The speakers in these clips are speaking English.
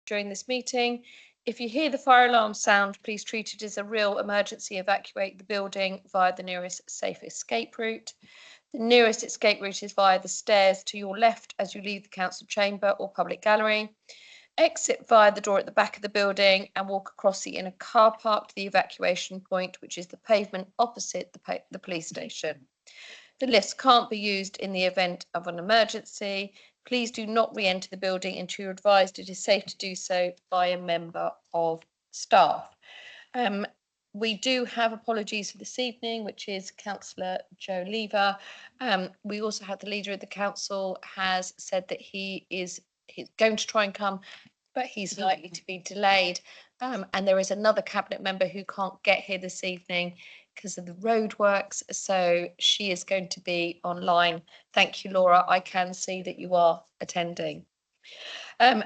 during this meeting. If you hear the fire alarm sound, please treat it as a real emergency. Evacuate the building via the nearest safe escape route. The nearest escape route is via the stairs to your left as you leave the council chamber or public gallery. Exit via the door at the back of the building and walk across the inner car park to the evacuation point, which is the pavement opposite the police station. The lifts can't be used in the event of an emergency. Please do not re-enter the building until you're advised it is safe to do so by a member of staff. We do have apologies for this evening, which is Councillor Joe Lever. We also have the leader of the council has said that he's going to try and come, but he's likely to be delayed. And there is another cabinet member who can't get here this evening because of the roadworks, so she is going to be online. Thank you, Laura. I can see that you are attending.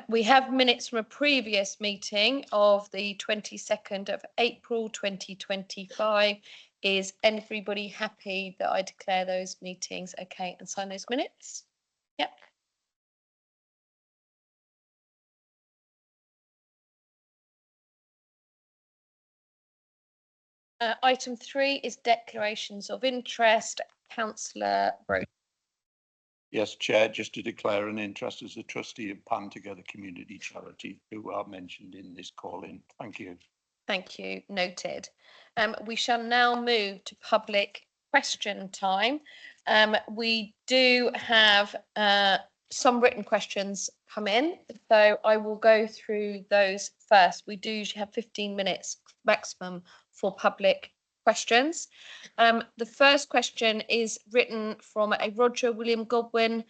We have minutes from a previous meeting of the 22nd of April 2025. Is everybody happy that I declare those meetings okay and sign those minutes? Yep. Item 3 is declarations of interest. Councillor Broad. Yes, Chair, just to declare an interest as a trustee of Pan Together Community Charity, who are mentioned in this call-in. Thank you. Thank you. Noted. We shall now move to public question time. We do have some written questions come in, so I will go through those first. We do usually have 15 minutes maximum for public questions. The first question is written from a Roger William Godwin.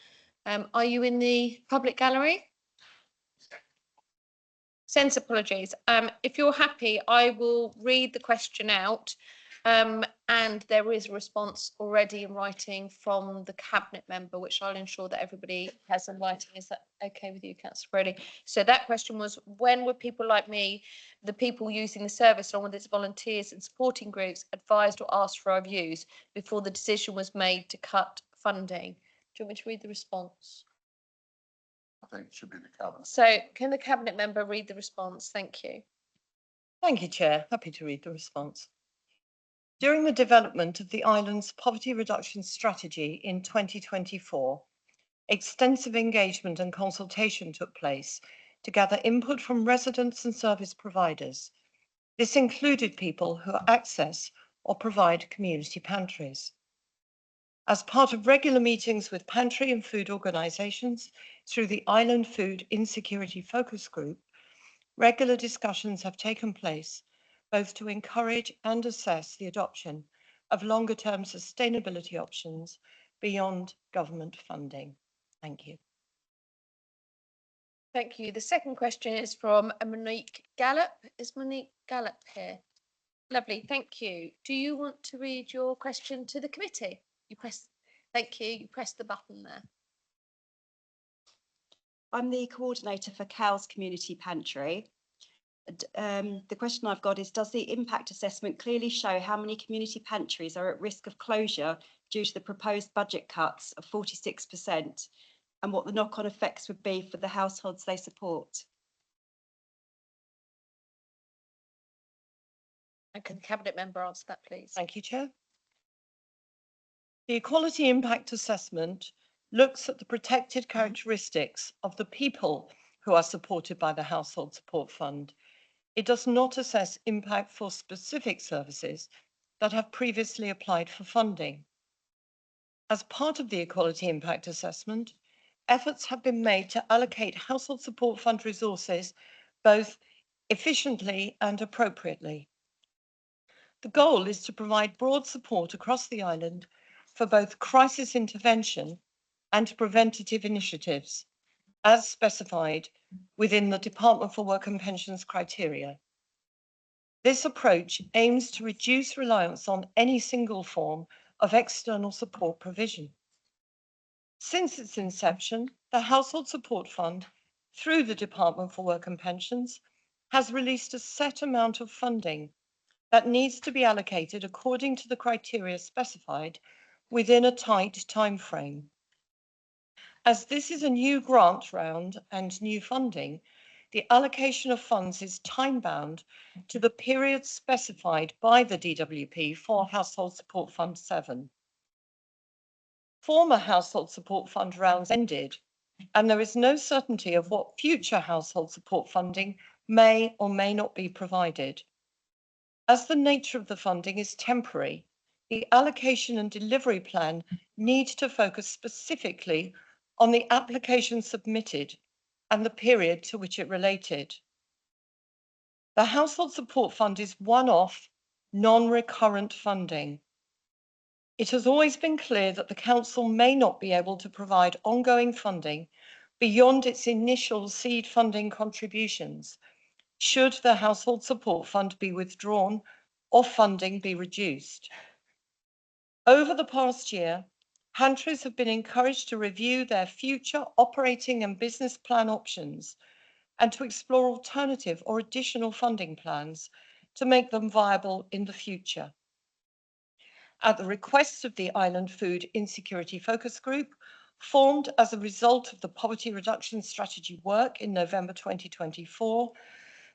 Are you in the public gallery? Sends apologies. If you're happy, I will read the question out, and there is a response already in writing from the cabinet member, which I'll ensure that everybody has in writing. Is that okay with you, Councillor Brody? So that question was, when were people like me, the people using the service along with its volunteers and supporting groups, advised or asked for our views before the decision was made to cut funding? Do you want me to read the response? I think it should be the cabinet. So can the cabinet member read the response? Thank you. Thank you, Chair. Happy to read the response. During the development of the island's poverty reduction strategy in 2024, extensive engagement and consultation took place to gather input from residents and service providers. This included people who access or provide community pantries. As part of regular meetings with pantry and food organisations through the Island Food Insecurity Focus Group, regular discussions have taken place both to encourage and assess the adoption of longer-term sustainability options beyond government funding. Thank you. Thank you. The second question is from Monique Gallop. Is Monique Gallop here? Lovely, thank you. Do you want to read your question to the committee? You press, thank you, you press the button there. I'm the coordinator for Cowes Community Pantry. The question I've got is, does the impact assessment clearly show how many community pantries are at risk of closure due to the proposed budget cuts of 46%, and what the knock-on effects would be for the households they support? And can the cabinet member answer that, please? Thank you, Chair. The Equality Impact Assessment looks at the protected characteristics of the people who are supported by the Household Support Fund. It does not assess impact for specific services that have previously applied for funding. As part of the Equality Impact Assessment, efforts have been made to allocate Household Support Fund resources both efficiently and appropriately. The goal is to provide broad support across the island for both crisis intervention and preventative initiatives, as specified within the Department for Work and Pensions criteria. This approach aims to reduce reliance on any single form of external support provision. Since its inception, the Household Support Fund, through the Department for Work and Pensions, has released a set amount of funding that needs to be allocated according to the criteria specified within a tight time frame. As this is a new grant round and new funding, the allocation of funds is time-bound to the period specified by the DWP for Household Support Fund 7. Former Household Support Fund rounds ended, and there is no certainty of what future household support funding may or may not be provided. As the nature of the funding is temporary, the allocation and delivery plan need to focus specifically on the application submitted and the period to which it related. The Household Support Fund is one-off, non-recurrent funding. It has always been clear that the Council may not be able to provide ongoing funding beyond its initial seed funding contributions, should the Household Support Fund be withdrawn or funding be reduced. Over the past year, pantries have been encouraged to review their future operating and business plan options and to explore alternative or additional funding plans to make them viable in the future. At the request of the Island Food Insecurity Focus Group, formed as a result of the poverty reduction strategy work in November 2024,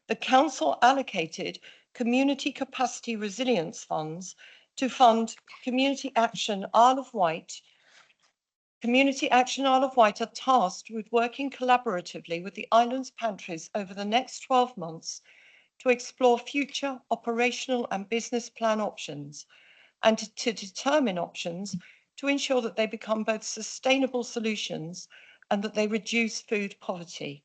the Council allocated community capacity resilience funds to fund Community Action Isle of Wight. Community Action Isle of Wight are tasked with working collaboratively with the island's pantries over the next 12 months to explore future operational and business plan options and to determine options to ensure that they become both sustainable solutions and that they reduce food poverty.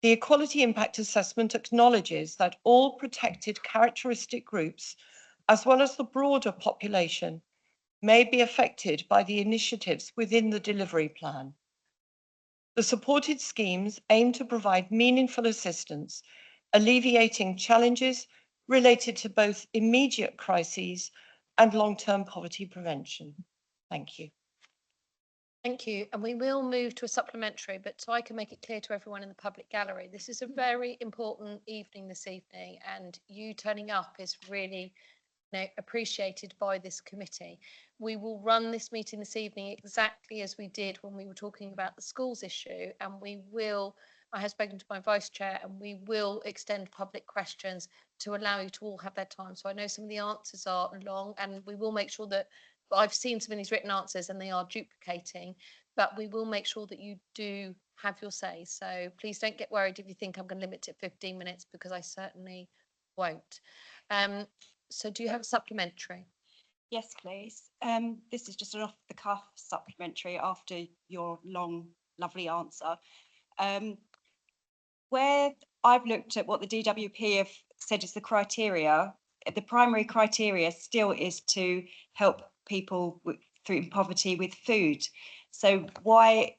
The Equality Impact Assessment acknowledges that all protected characteristic groups, as well as the broader population, may be affected by the initiatives within the delivery plan. The supported schemes aim to provide meaningful assistance, alleviating challenges related to both immediate crises and long-term poverty prevention. Thank you. Thank you. And we will move to a supplementary, but so I can make it clear to everyone in the public gallery, this is a very important evening this evening, and you turning up is really appreciated by this committee. We will run this meeting this evening exactly as we did when we were talking about the schools issue, and I have spoken to my vice chair, and we will extend public questions to allow you to all have their time. So I know some of the answers are long, and we will make sure that I've seen some of these written answers and they are duplicating, but we will make sure that you do have your say. So please don't get worried if you think I'm going to limit it to 15 minutes, because I certainly won't. So do you have a supplementary? Yes, please. This is just an off-the-cuff supplementary after your long, lovely answer. Where I've looked at what the DWP have said is the criteria, the primary criteria still is to help people through poverty with food. So why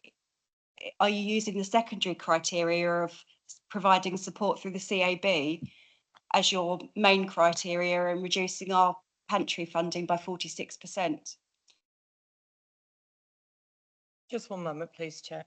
are you using the secondary criteria of providing support through the CAB as your main criteria and reducing our pantry funding by 46%? Just one moment, please, Chair.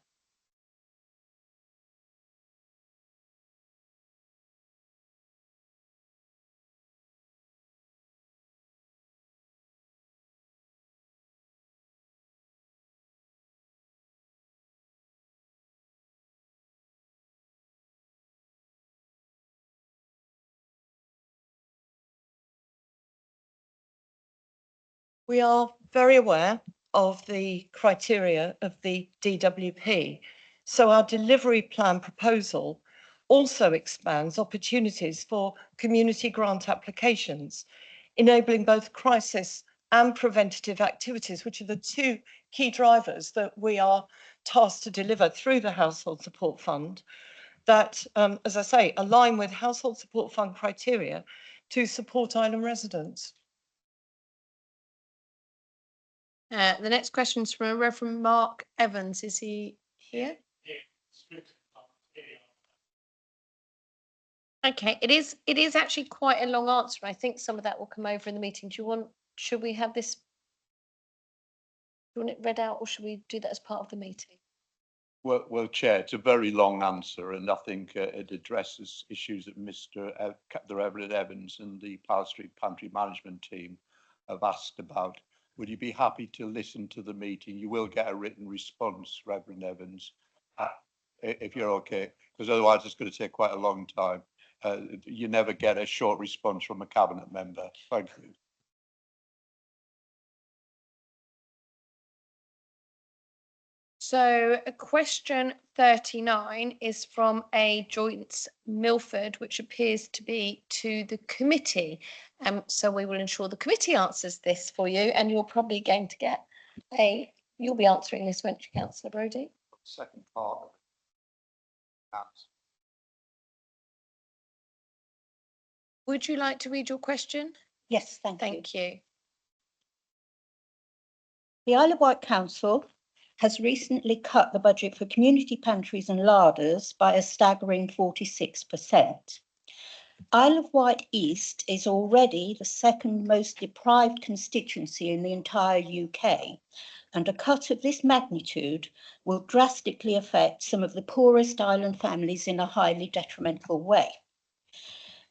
We are very aware of the criteria of the DWP, so our delivery plan proposal also expands opportunities for community grant applications, enabling both crisis and preventative activities, which are the two key drivers that we are tasked to deliver through the Household Support Fund, that, as I say, align with Household Support Fund criteria to support island residents. The next question is from Reverend Mark Evans. Is he here? Okay, it is actually quite a long answer. I think some of that will come over in the meeting. Should we have this? Do you want it read out, or should we do that as part of the meeting? Well, Chair, it's a very long answer, and I think it addresses issues that the Reverend Evans and the Powell Street Pantry Management team have asked about. Would you be happy to listen to the meeting? You will get a written response, Reverend Evans, if you're okay, because otherwise it's going to take quite a long time. You never get a short response from a cabinet member. Thank you. So question 39 is from a joint Milford, which appears to be to the committee. So we will ensure the committee answers this for you, and you're probably going to get you'll be answering this, won't you, Councillor Brodie? Second part of it. Would you like to read your question? Yes, thank you. Thank you. The Isle of Wight Council has recently cut the budget for community pantries and larders by a staggering 46%. Isle of Wight East is already the second most deprived constituency in the entire UK, and a cut of this magnitude will drastically affect some of the poorest island families in a highly detrimental way.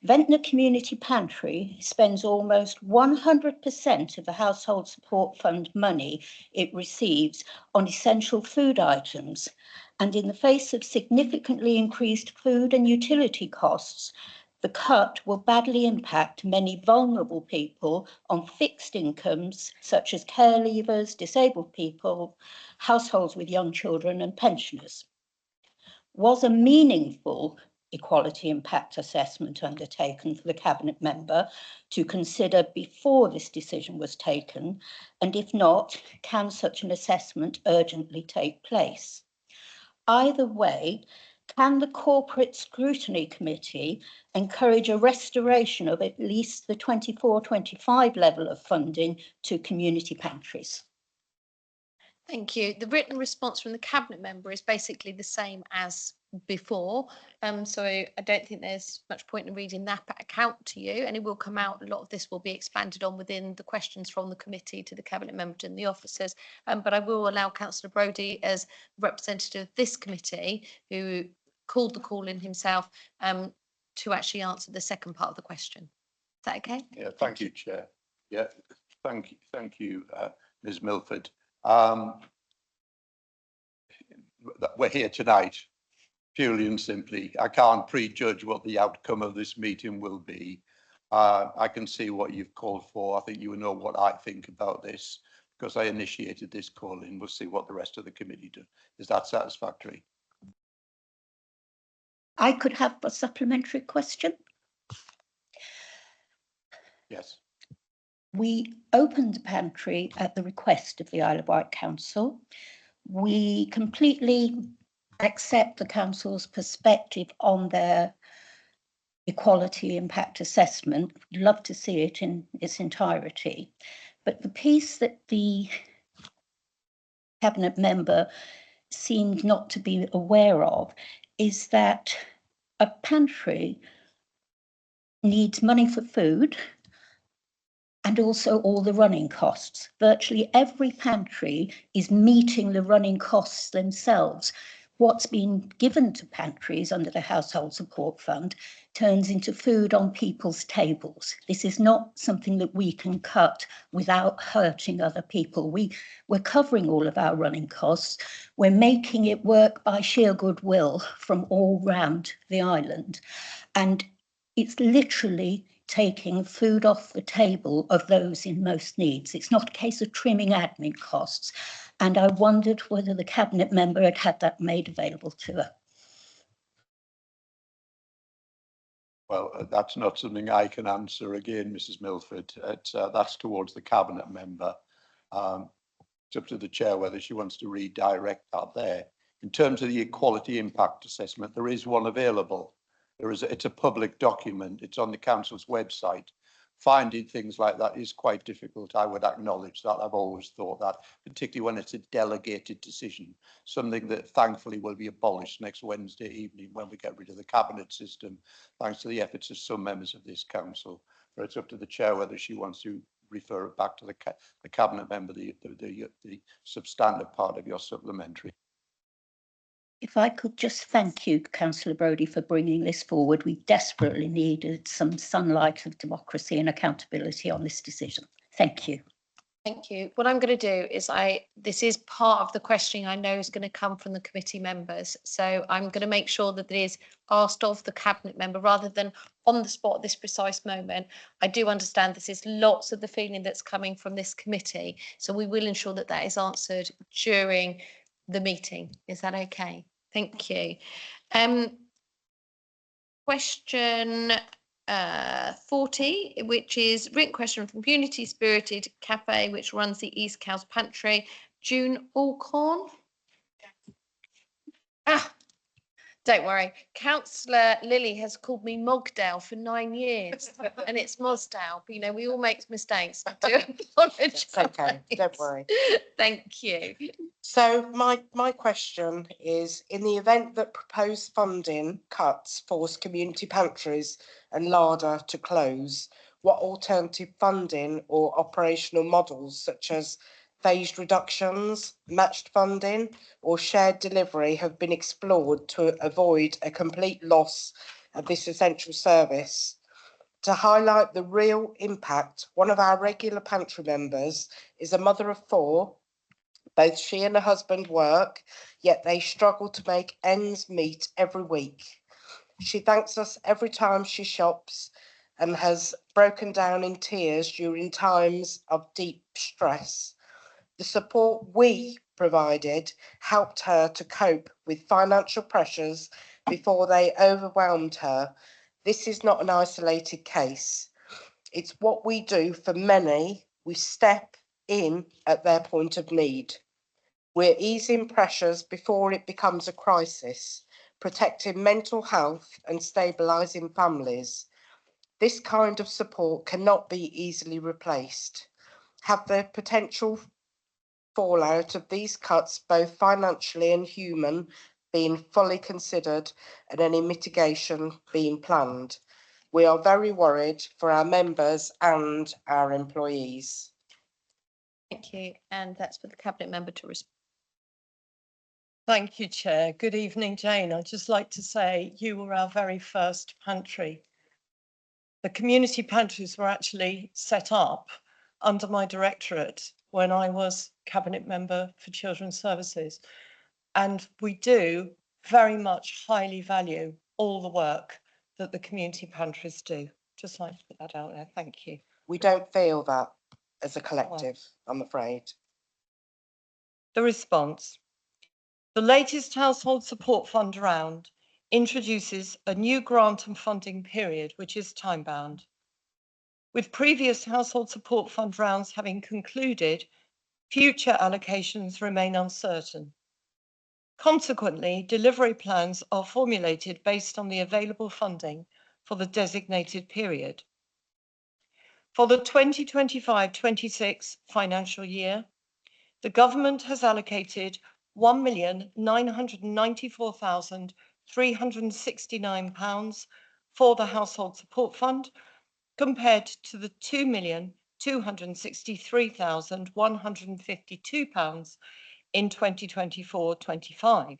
Ventnor Community Pantry spends almost 100% of the Household Support Fund money it receives on essential food items, and in the face of significantly increased food and utility costs, the cut will badly impact many vulnerable people on fixed incomes, such as care leavers, disabled people, households with young children and pensioners. Was a meaningful equality impact assessment undertaken for the cabinet member to consider before this decision was taken? And if not, can such an assessment urgently take place? Either way, can the Corporate Scrutiny Committee encourage a restoration of at least the 24-25 level of funding to community pantries? Thank you. The written response from the cabinet member is basically the same as before. So I don't think there's much point in reading that back out to you, and it will come out. A lot of this will be expanded on within the questions from the committee to the cabinet member and the officers. But I will allow Councillor Brodie, as representative of this committee, who called the call in himself, to actually answer the second part of the question. Is that okay? Yeah, thank you, Chair. Yeah, thank you, Ms. Milford. We're here tonight purely and simply. I can't prejudge what the outcome of this meeting will be. I can see what you've called for. I think you know what I think about this because I initiated this call in. We'll see what the rest of the committee do. Is that satisfactory? I could have a supplementary question. Yes. We opened the pantry at the request of the Isle of Wight Council. We completely accept the council's perspective on their equality impact assessment. We'd love to see it in its entirety. But the piece that the cabinet member seemed not to be aware of is that a pantry needs money for food and also all the running costs. Virtually every pantry is meeting the running costs themselves. What's been given to pantries under the Household Support Fund turns into food on people's tables. This is not something that we can cut without hurting other people. We're covering all of our running costs. We're making it work by sheer goodwill from all round the island. And it's literally taking food off the table of those in most needs. It's not a case of trimming admin costs. And I wondered whether the cabinet member had had that made available to her. Well, that's not something I can answer again, Mrs. Milford. That's towards the cabinet member. It's up to the chair whether she wants to redirect that there. In terms of the equality impact assessment, there is one available. It's a public document. It's on the council's website. Finding things like that is quite difficult. I would acknowledge that. I've always thought that, particularly when it's a delegated decision, something that thankfully will be abolished next Wednesday evening when we get rid of the cabinet system, thanks to the efforts of some members of this council. But it's up to the chair whether she wants to refer it back to the cabinet member, the substantive part of your supplementary. If I could just thank you, Councillor Brodie, for bringing this forward. We desperately needed some sunlight of democracy and accountability on this decision. Thank you. Thank you. What I'm going to do is this is part of the questioning I know is going to come from the committee members. So I'm going to make sure that it is asked of the cabinet member rather than on the spot at this precise moment. I do understand this is lots of the feeling that's coming from this committee. So we will ensure that that is answered during the meeting. Is that okay? Thank you. Question 40, which is written question from Community Spirited Cafe, which runs the East Cows Pantry. June Alcorn. Don't worry. Councillor Lily has called me Mogdale for 9 years, and it's Mosdale. But, you know, we all make mistakes. I do apologise. It's okay, don't worry. Thank you. So my question is, in the event that proposed funding cuts force community pantries and larder to close, what alternative funding or operational models such as phased reductions, matched funding or shared delivery have been explored to avoid a complete loss of this essential service? To highlight the real impact, one of our regular pantry members is a mother of 4. Both she and her husband work, yet they struggle to make ends meet every week. She thanks us every time she shops and has broken down in tears during times of deep stress. The support we provided helped her to cope with financial pressures before they overwhelmed her. This is not an isolated case. It's what we do for many. We step in at their point of need. We're easing pressures before it becomes a crisis, protecting mental health and stabilising families. This kind of support cannot be easily replaced. Have the potential fallout of these cuts, both financially and human, been fully considered and any mitigation being planned? We are very worried for our members and our employees. Thank you. And that's for the cabinet member to respond. Thank you, Chair. Good evening, Jane. I'd just like to say you were our very first pantry. The community pantries were actually set up under my directorate when I was cabinet member for Children's Services. And we do very much highly value all the work that the community pantries do. Just like to put that out there. Thank you. We don't feel that as a collective, I'm afraid. The response. The latest Household Support Fund round introduces a new grant and funding period, which is time-bound. With previous Household Support Fund rounds having concluded, future allocations remain uncertain. Consequently, delivery plans are formulated based on the available funding for the designated period. For the 2025-26 financial year, the government has allocated £1,994,369 for the Household Support Fund, compared to the £2,263,152 in 2024-25.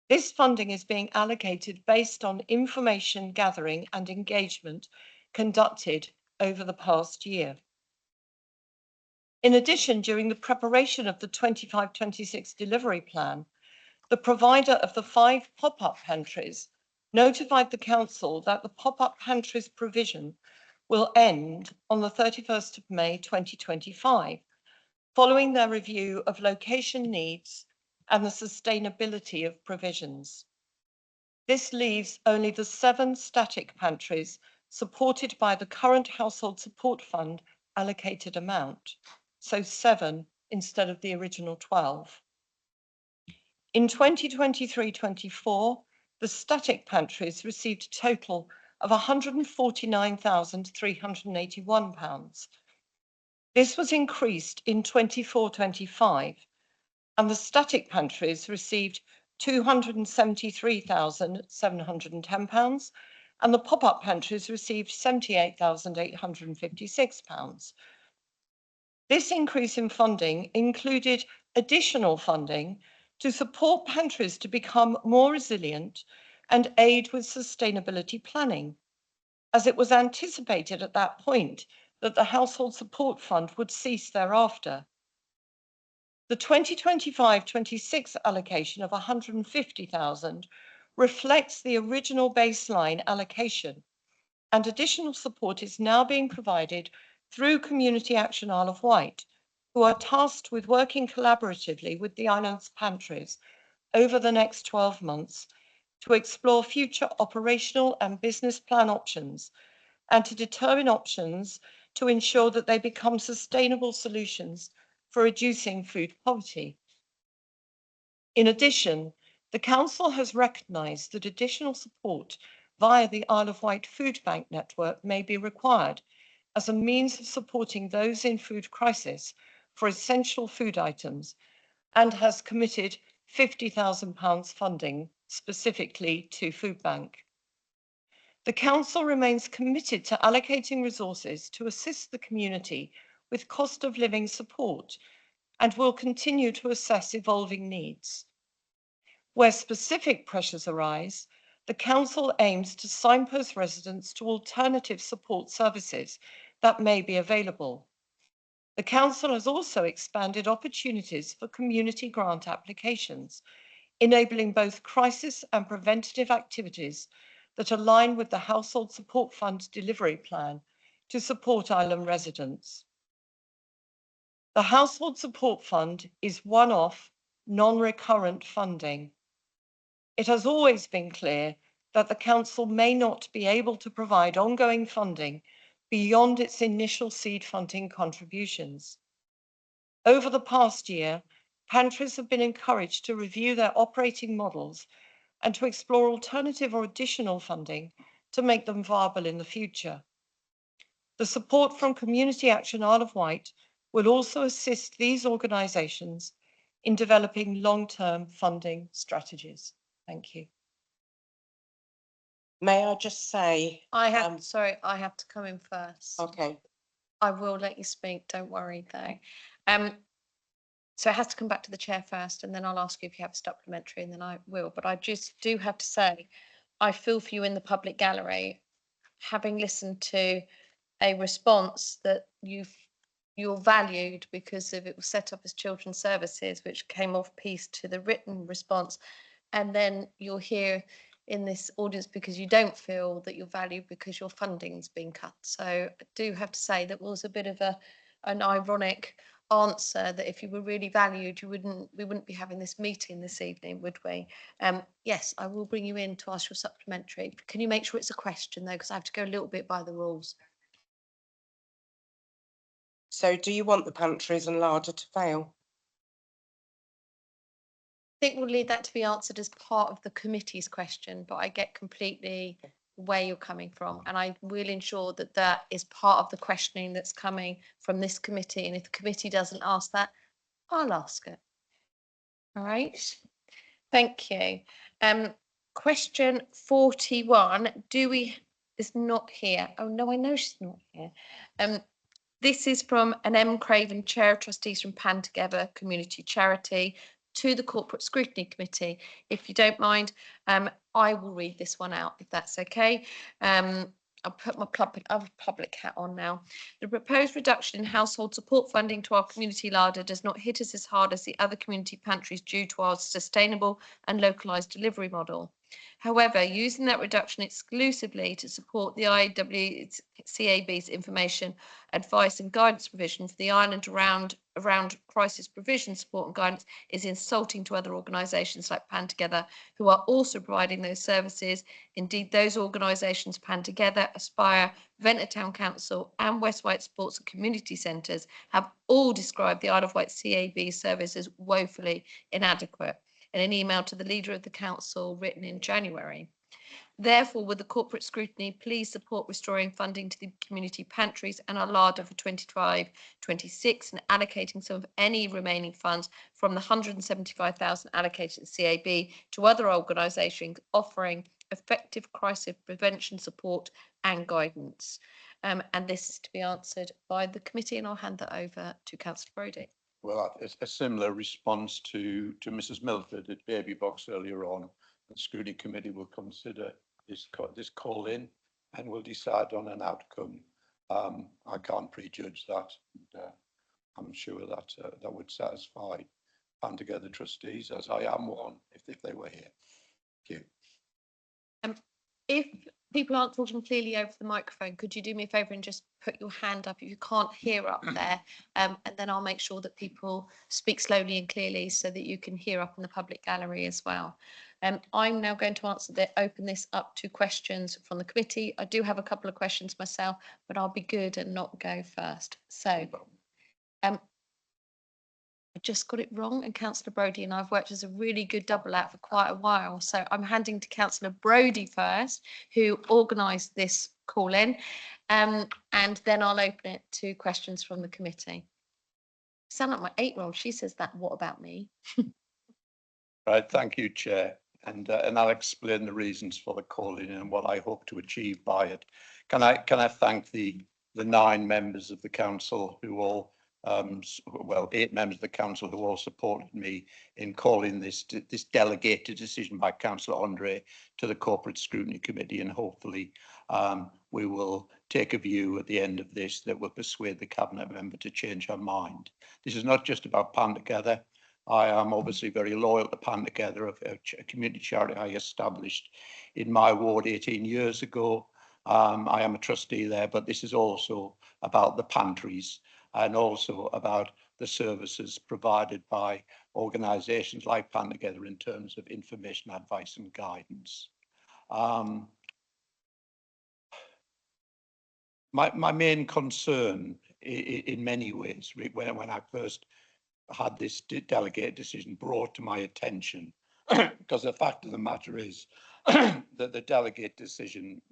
This funding is being allocated based on information gathering and engagement conducted over the past year. In addition, during the preparation of the 25-26 delivery plan, the provider of the 5 pop-up pantries notified the council that the pop-up pantries provision will end on the 31st of May 2025, following their review of location needs and the sustainability of provisions. This leaves only the 7 static pantries supported by the current Household Support Fund allocated amount, so 7 instead of the original 12. In 2023-24, the static pantries received a total of £149,381. This was increased in 24-25, and the static pantries received £273,710, and the pop-up pantries received £78,856. This increase in funding included additional funding to support pantries to become more resilient and aid with sustainability planning, as it was anticipated at that point that the Household Support Fund would cease thereafter. The 2025-26 allocation of 150,000 reflects the original baseline allocation, and additional support is now being provided through Community Action Isle of Wight, who are tasked with working collaboratively with the island's pantries over the next 12 months to explore future operational and business plan options and to determine options to ensure that they become sustainable solutions for reducing food poverty. In addition, the Council has recognised that additional support via the Isle of Wight Food Bank network may be required as a means of supporting those in food crisis for essential food items, and has committed £50,000 funding specifically to Food Bank. The Council remains committed to allocating resources to assist the community with cost of living support and will continue to assess evolving needs. Where specific pressures arise, the Council aims to signpost residents to alternative support services that may be available. The Council has also expanded opportunities for community grant applications, enabling both crisis and preventative activities that align with the Household Support Fund delivery plan to support island residents. The Household Support Fund is one-off, non-recurrent funding. It has always been clear that the Council may not be able to provide ongoing funding beyond its initial seed funding contributions. Over the past year, pantries have been encouraged to review their operating models and to explore alternative or additional funding to make them viable in the future. The support from Community Action Isle of Wight will also assist these organisations in developing long-term funding strategies. Thank you. May I just say, I have, sorry, I have to come in first. okay, I will let you speak, don't worry though. So it has to come back to the chair first, and then I'll ask you if you have a supplementary, and then I will. But I just do have to say, I feel for you in the public gallery, having listened to a response that you're valued because of it was set up as children's services, which came off piece to the written response, and then you're here in this audience because you don't feel that you're valued because your funding's been cut. So I do have to say that was a bit of an ironic answer, that if you were really valued, we wouldn't be having this meeting this evening, would we? Yes, I will bring you in to ask your supplementary. Can you make sure it's a question though, because I have to go a little bit by the rules. so do you want the pantries and larder to fail? I think we'll leave that to be answered as part of the committee's question, but I get completely where you're coming from, and I will ensure that that is part of the questioning that's coming from this committee, and if the committee doesn't ask that, I'll ask it. All right, thank you. Question 41, is not here. Oh no, I know she's not here. This is from an M. Craven, Chair of Trustees from Pan Together Community Charity, to the Corporate Scrutiny Committee. If you don't mind, I will read this one out, if that's okay. I'll put my public hat on now. The proposed reduction in household support funding to our community larder does not hit us as hard as the other community pantries due to our sustainable and localised delivery model. However, using that reduction exclusively to support the IWCAB's information, advice and guidance provision for the island around crisis provision support and guidance is insulting to other organisations like Pan Together, who are also providing those services. Indeed, those organisations, Pan Together, Aspire, Ventnor Town Council and West Wight Sports and Community Centres, have all described the Isle of Wight CAB service as woefully inadequate in an email to the leader of the council written in January. Therefore, would the corporate scrutiny please support restoring funding to the community pantries and our larder for 25-26 and allocating some of any remaining funds from the 175,000 allocated to CAB to other organisations offering effective crisis prevention support and guidance? And this is to be answered by the committee, and I'll hand that over to Councillor Brodie. Well, a similar response to Mrs Milford at Baby Box earlier on. The Scrutiny Committee will consider this call in and will decide on an outcome I can't prejudge that. And, I'm sure that that would satisfy Pan Together trustees, as I am one, if they were here. Thank you. If people aren't talking clearly over the microphone, could you do me a favour and just put your hand up if you can't hear up there, and then I'll make sure that people speak slowly and clearly so that you can hear up in the public gallery as well. I'm now going to open this up to questions from the committee. I do have a couple of questions myself, but I'll be good and not go first. So I just got it wrong, and Councillor Brodie and I've worked as a really good double act for quite a while. So I'm handing to Councillor Brodie first, who organised this call in, and then I'll open it to questions from the committee. Sound like my 8-year-old. She says that. What about me? Right, thank you, Chair. And I'll explain the reasons for the call in and what I hope to achieve by it. Can I thank the 9 members of the council who all 8 members of the council who all supported me in calling this delegated decision by Councillor Andre to the Corporate Scrutiny Committee, and hopefully we will take a view at the end of this that will persuade the Cabinet member to change her mind. This is not just about Pan Together. I am obviously very loyal to Pan Together, a community charity I established in my ward 18 years ago. I am a trustee there, but this is also about the pantries and also about the services provided by organisations like Pan Together in terms of information, advice and guidance. My main concern in many ways, when I first had this delegated decision brought to my attention, because the fact of the matter is that the delegate decision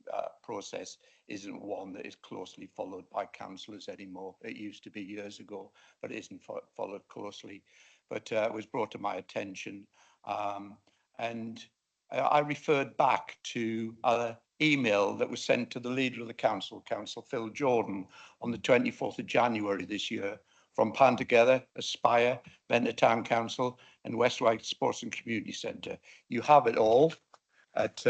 process isn't one that is closely followed by councillors anymore. It used to be years ago, but it isn't followed closely. But it was brought to my attention, and I referred back to an email that was sent to the leader of the council, Councillor Phil Jordan, on the 24th of January this year, from Pan Together, Aspire, Ventnor Town Council and West White Sports and Community Centre. You have it all at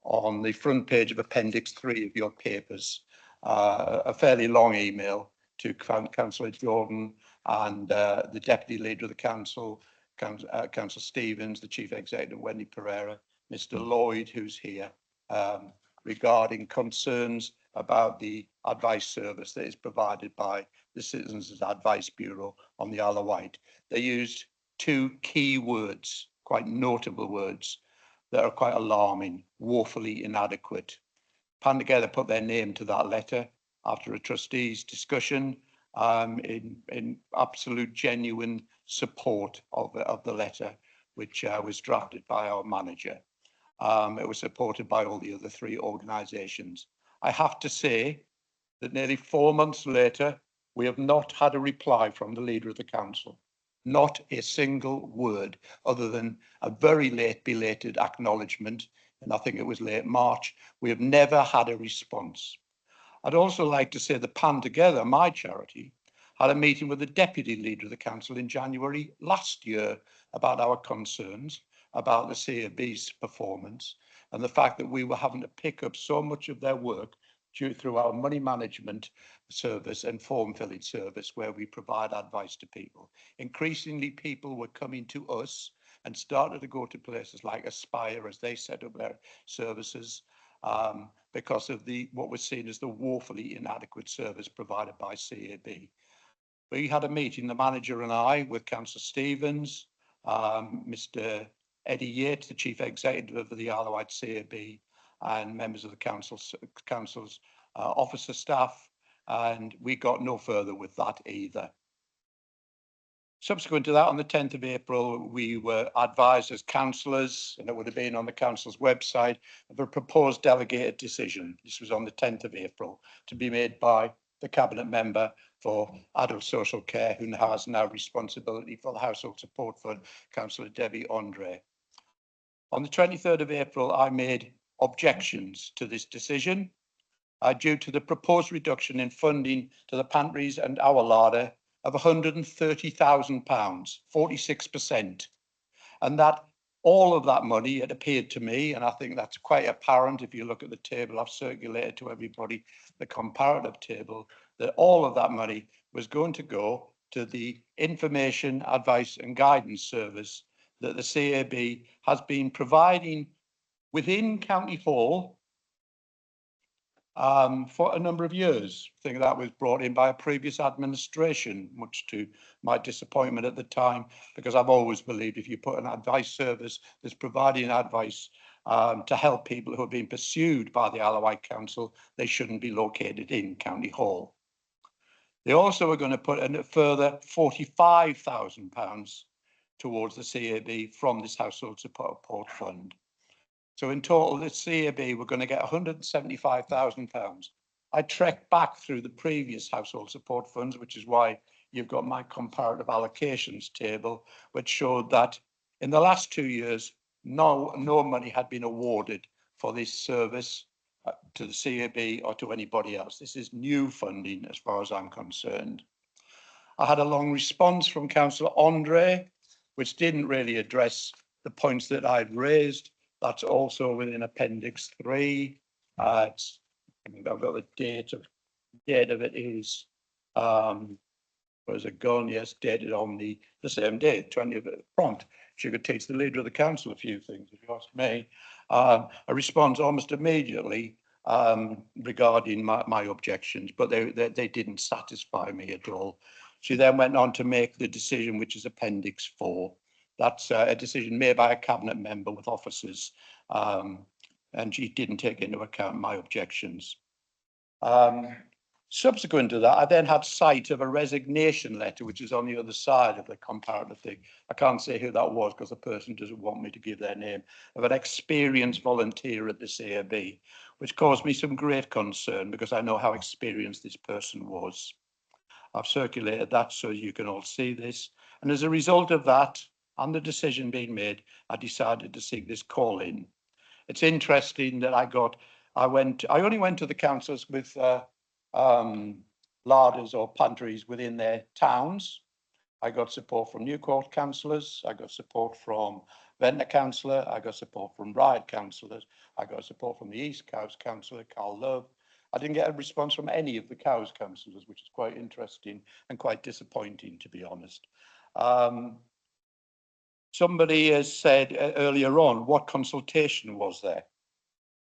on the front page of Appendix 3 of your papers. A fairly long email to Councillor Jordan and the Deputy Leader of the Council, Councillor Stevens, the Chief Executive, Wendy Pereira, Mr Lloyd, who's here, regarding concerns about the advice service that is provided by the Citizens Advice Bureau on the Isle of Wight. They used 2 key words, quite notable words, that are quite alarming: woefully inadequate. Pan Together put their name to that letter after a trustees discussion in absolute genuine support of the letter, which was drafted by our manager. It was supported by all the other 3 organisations. I have to say that nearly 4 months later, we have not had a reply from the leader of the council. Not a single word, other than a very late belated acknowledgement, and I think it was late March. We have never had a response. I'd also like to say that Pan Together, my charity, had a meeting with the deputy leader of the council in January last year about our concerns about the CAB's performance and the fact that we were having to pick up so much of their work through our money management service and form filling service, where we provide advice to people. Increasingly, people were coming to us and started to go to places like Aspire as they set up their services because of what was seen as the woefully inadequate service provided by CAB. We had a meeting, the manager and I, with Councillor Stevens, Mr Eddie Yates, the Chief Executive of the Isle of Wight CAB, and members of the council's officer staff, and we got no further with that either. Subsequent to that, on the 10th of April, we were advised as councillors, and it would have been on the council's website, of a proposed delegated decision. This was on the 10th of April, to be made by the Cabinet member for Adult Social Care, who has now responsibility for the Household Support Fund, Councillor Debbie Andre. On the 23rd of April, I made objections to this decision due to the proposed reduction in funding to the pantries and our larder of £130,000, 46%, and that All of that money, it appeared to me, and I think that's quite apparent if you look at the table I've circulated to everybody, the comparative table, that all of that money was going to go to the information, advice and guidance service that the CAB has been providing within County Hall for a number of years. I think that was brought in by a previous administration, much to my disappointment at the time, because I've always believed if you put an advice service that's providing advice to help people who are being pursued by the Isle of Wight Council, they shouldn't be located in County Hall. They also are going to put in a further £45,000 towards the CAB from this Household Support Fund. So in total, the CAB, we're going to get £175,000. I trekked back through the previous household support funds, which is why you've got my comparative allocations table, which showed that in the last 2 years, no money had been awarded for this service to the CAB or to anybody else. This is new funding as far as I'm concerned. I had a long response from Councillor Andre, which didn't really address the points that I'd raised. That's also within Appendix 3. I think I've got the date of it is, where's it gone? Yes, dated on the same day, 20th prompt. She could teach the leader of the council a few things, if you ask me. A response almost immediately regarding my objections, but they didn't satisfy me at all. She then went on to make the decision, which is Appendix 4. That's a decision made by a cabinet member with officers, and she didn't take into account my objections. Subsequent to that, I then had sight of a resignation letter, which is on the other side of the comparative thing. I can't say who that was because the person doesn't want me to give their name, of an experienced volunteer at the CAB, which caused me some great concern because I know how experienced this person was. I've circulated that so you can all see this. And as a result of that, and the decision being made, I decided to seek this call in. It's interesting that I only went to the councils with larders or pantries within their towns. I got support from Newcourt councillors, I got support from Ventnor councillor, I got support from Ryde councillors, I got support from the East Cowes councillor, Carl Love. I didn't get a response from any of the Cowes councillors, which is quite interesting and quite disappointing, to be honest. Somebody has said earlier on, what consultation was there?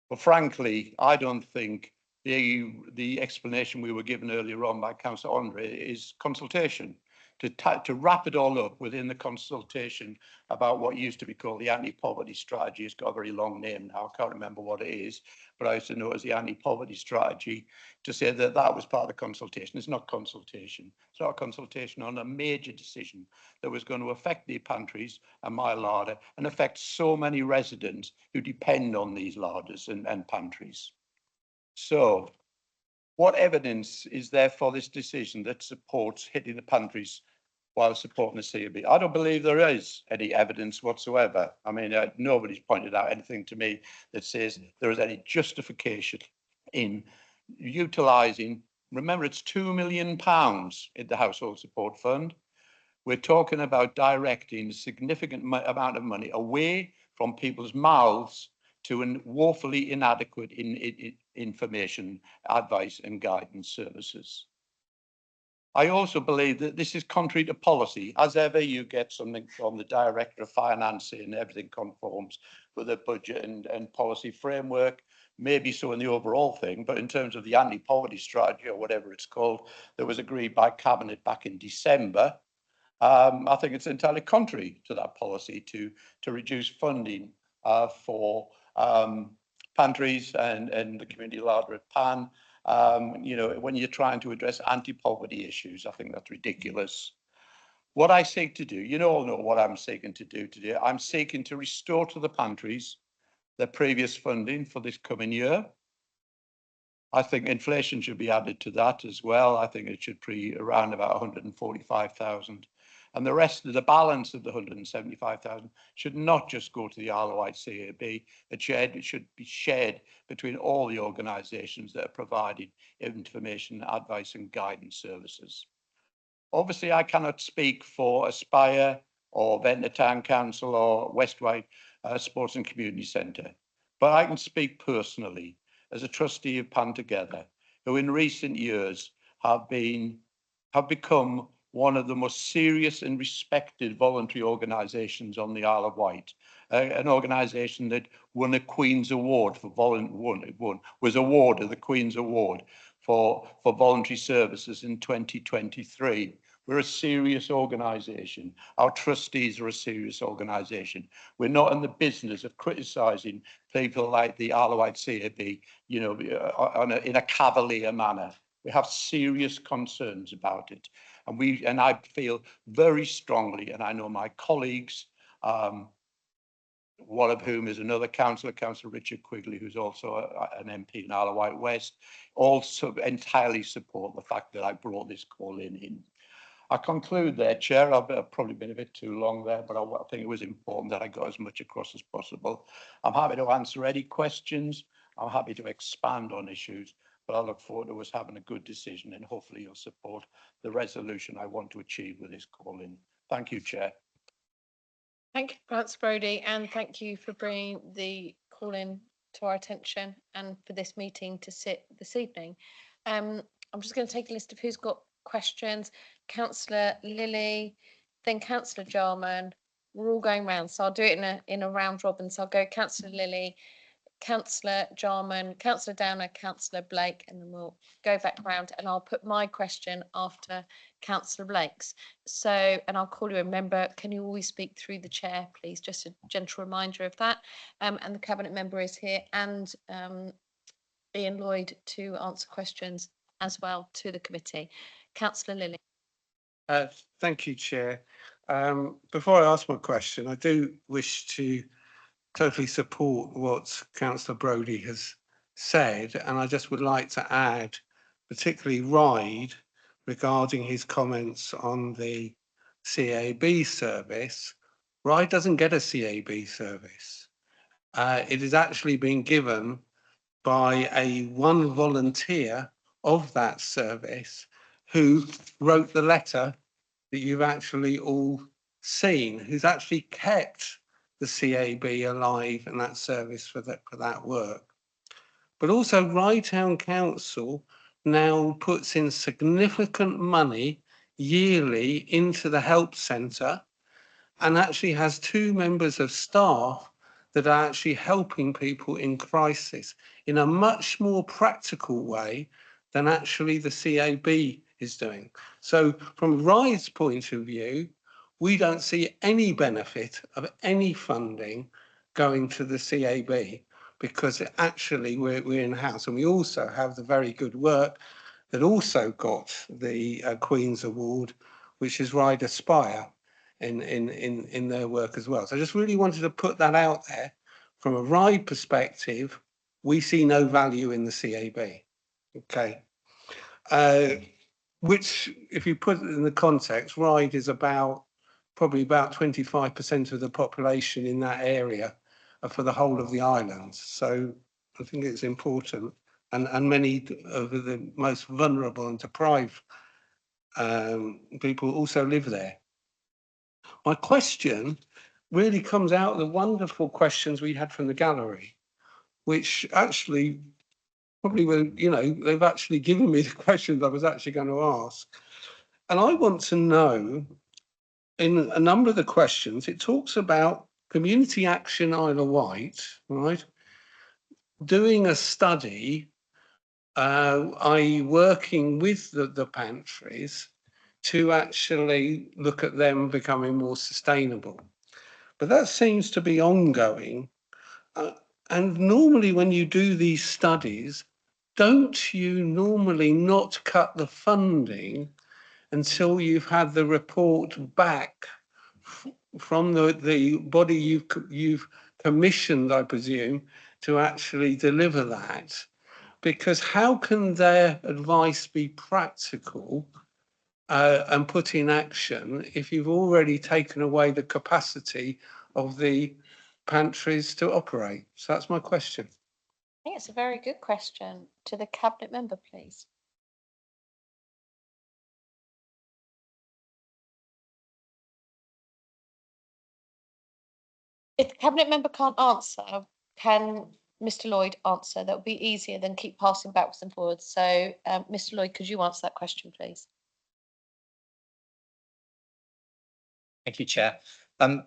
Well, frankly, I don't think the explanation we were given earlier on by Councillor Andre is consultation. To wrap it all up within the consultation about what used to be called the anti-poverty strategy. It's got a very long name now, I can't remember what it is, but I used to know it as the anti-poverty strategy. To say that that was part of the consultation, it's not consultation. It's not a consultation on a major decision that was going to affect the pantries and my larder and affect so many residents who depend on these larders and pantries. So what evidence is there for this decision that supports hitting the pantries while supporting the CAB? I don't believe there is any evidence whatsoever. I mean, nobody's pointed out anything to me that says there is any justification in utilising, remember it's £2 million in the Household Support Fund. We're talking about directing a significant amount of money away from people's mouths to an woefully inadequate information, advice and guidance services. I also believe that this is contrary to policy. As ever, you get something from the Director of Finance and everything conforms with the budget and policy framework, maybe so in the overall thing, but in terms of the anti-poverty strategy or whatever it's called, that was agreed by Cabinet back in December, I think it's entirely contrary to that policy to reduce funding for pantries and the community larder at Pan. You know, when you're trying to address anti-poverty issues, I think that's ridiculous. What I seek to do, you all know what I'm seeking to do today. I'm seeking to restore to the pantries their previous funding for this coming year. I think inflation should be added to that as well. I think it should be around about 145,000. And the rest of the balance of the 175,000 should not just go to the Isle of Wight CAB. It should be shared between all the organisations that are providing information, advice and guidance services. Obviously, I cannot speak for Aspire or Ventnor Town Council or West White Sports and Community Centre. But I can speak personally as a trustee of Pan Together, who in recent years have become one of the most serious and respected voluntary organisations on the Isle of Wight. An organisation that won a Queen's Award for was awarded the Queen's Award for voluntary services in 2023. We're a serious organisation. Our trustees are a serious organisation. We're not in the business of criticising people like the Isle of Wight CAB, you know, in a cavalier manner. We have serious concerns about it. And I feel very strongly, and I know my colleagues, one of whom is another councillor, Councillor Richard Quigley, who's also an MP in Isle of Wight West, also entirely support the fact that I brought this call in. I conclude there, Chair. I've probably been a bit too long there, but I think it was important that I got as much across as possible. I'm happy to answer any questions. I'm happy to expand on issues, but I look forward to us having a good decision, and hopefully you'll support the resolution I want to achieve with this call in. Thank you, Chair. Thank you, Councillor Brodie, and thank you for bringing the call in to our attention and for this meeting to sit this evening. I'm just going to take a list of who's got questions. Councillor Lilly, then Councillor Jarman. We're all going round, so I'll do it in a round robin. So I'll go Councillor Lilly, Councillor Jarman, Councillor Downer, Councillor Blake, and then we'll go back round, and I'll put my question after Councillor Blake's. So, and I'll call you a member. Can you always speak through the chair, please? Just a gentle reminder of that. And the cabinet member is here, and Ian Lloyd to answer questions as well to the committee. Councillor Lilly. Thank you, Chair. Before I ask my question, I do wish to totally support what Councillor Brodie has said, and I just would like to add, particularly Ride, regarding his comments on the CAB service. Ride doesn't get a CAB service. It is actually being given by one volunteer of that service who wrote the letter that you've actually all seen, who's actually kept the CAB alive and that service for that work. But also Rye Town Council now puts in significant money yearly into the help centre, and actually has 2 members of staff that are actually helping people in crisis in a much more practical way than actually the CAB is doing. So from Rye's point of view, we don't see any benefit of any funding going to the CAB, because actually we're in-house, and we also have the very good work that also got the Queen's Award, which is Ride Aspire in their work as well. So I just really wanted to put that out there. From a Ride perspective, we see no value in the CAB. Okay. Which, if you put it in the context, Ride is probably about 25% of the population in that area for the whole of the islands. So I think it's important, and many of the most vulnerable and deprived people also live there. My question really comes out of the wonderful questions we had from the gallery, which actually probably were, you know, they've actually given me the questions I was actually going to ask. And I want to know, in a number of the questions, it talks about Community Action Isle of Wight, right? Doing a study, i.e. working with the pantries to actually look at them becoming more sustainable. But that seems to be ongoing. And normally when you do these studies, don't you normally not cut the funding until you've had the report back from the body you've commissioned, I presume, to actually deliver that? Because how can their advice be practical and put in action if you've already taken away the capacity of the pantries to operate? So that's my question. I think it's a very good question. To the cabinet member, please. If the cabinet member can't answer, can Mr. Lloyd answer? That would be easier than keep passing backwards and forwards. So, Mr. Lloyd, could you answer that question, please? Thank you, Chair. I'm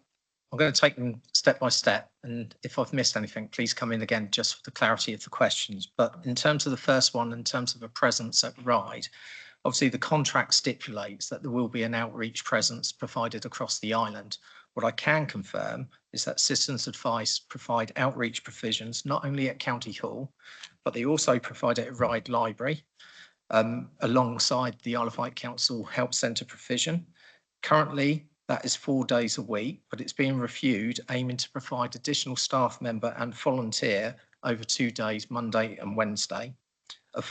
going to take them step by step, and if I've missed anything, please come in again just for the clarity of the questions. But in terms of the first one, in terms of a presence at Ryde, obviously the contract stipulates that there will be an outreach presence provided across the island. What I can confirm is that Citizens Advice provide outreach provisions not only at County Hall, but they also provide it at Ryde Library, alongside the Isle of Wight Council Help Centre provision. Currently, that is 4 days a week, but it's being reviewed, aiming to provide additional staff member and volunteer over 2 days, Monday and Wednesday. A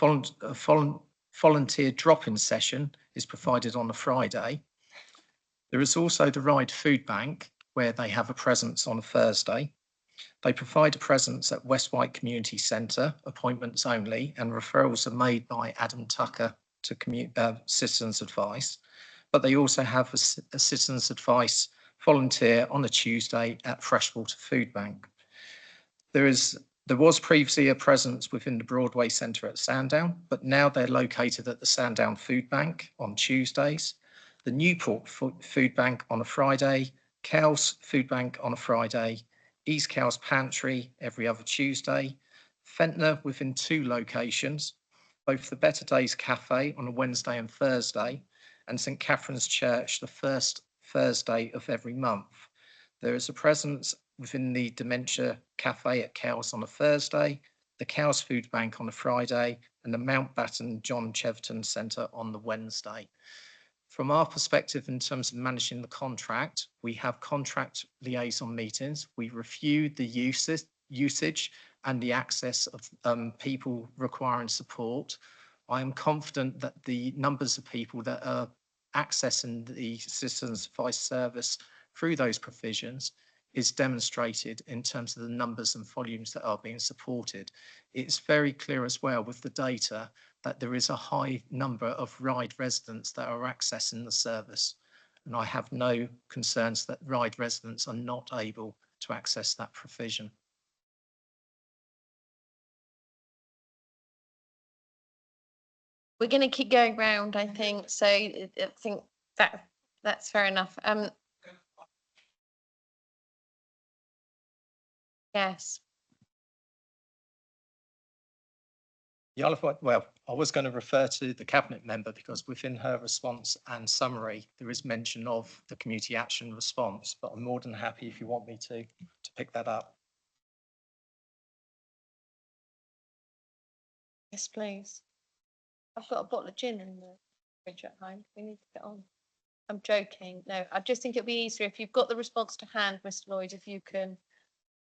volunteer drop-in session is provided on a Friday. There is also the Ryde Food Bank, where they have a presence on a Thursday. They provide a presence at West Wight Community Centre, appointments only, and referrals are made by Adam Tucker to Citizens Advice. But they also have a Citizens Advice volunteer on a Tuesday at Freshwater Food Bank. There was previously a presence within the Broadway Centre at Sandown, but now they're located at the Sandown Food Bank on Tuesdays, the Newport Food Bank on a Friday, Cowes Food Bank on a Friday, East Cowes Pantry every other Tuesday, Fentner within 2 locations, both the Better Days Cafe on a Wednesday and Thursday, and St Catherine's Church the first Thursday of every month. There is a presence within the Dementia Cafe at Cowes on a Thursday, the Cowes Food Bank on a Friday, and the Mountbatten John Cheverton Centre on the Wednesday. From our perspective, in terms of managing the contract, we have contract liaison meetings. We review the usage and the access of people requiring support. I am confident that the numbers of people that are accessing the Citizens Advice service through those provisions is demonstrated in terms of the numbers and volumes that are being supported. It's very clear as well with the data that there is a high number of Ryde residents that are accessing the service. And I have no concerns that Ryde residents are not able to access that provision. We're going to keep going round, I think. So I think that's fair enough. Yes. The Isle of Wight, well, I was going to refer to the cabinet member because within her response and summary, there is mention of the community action response, but I'm more than happy if you want me to pick that up. Yes, please. I've got a bottle of gin in the fridge at home. We need to get on. I'm joking. No, I just think it'd be easier if you've got the response to hand, Mr. Lloyd, if you can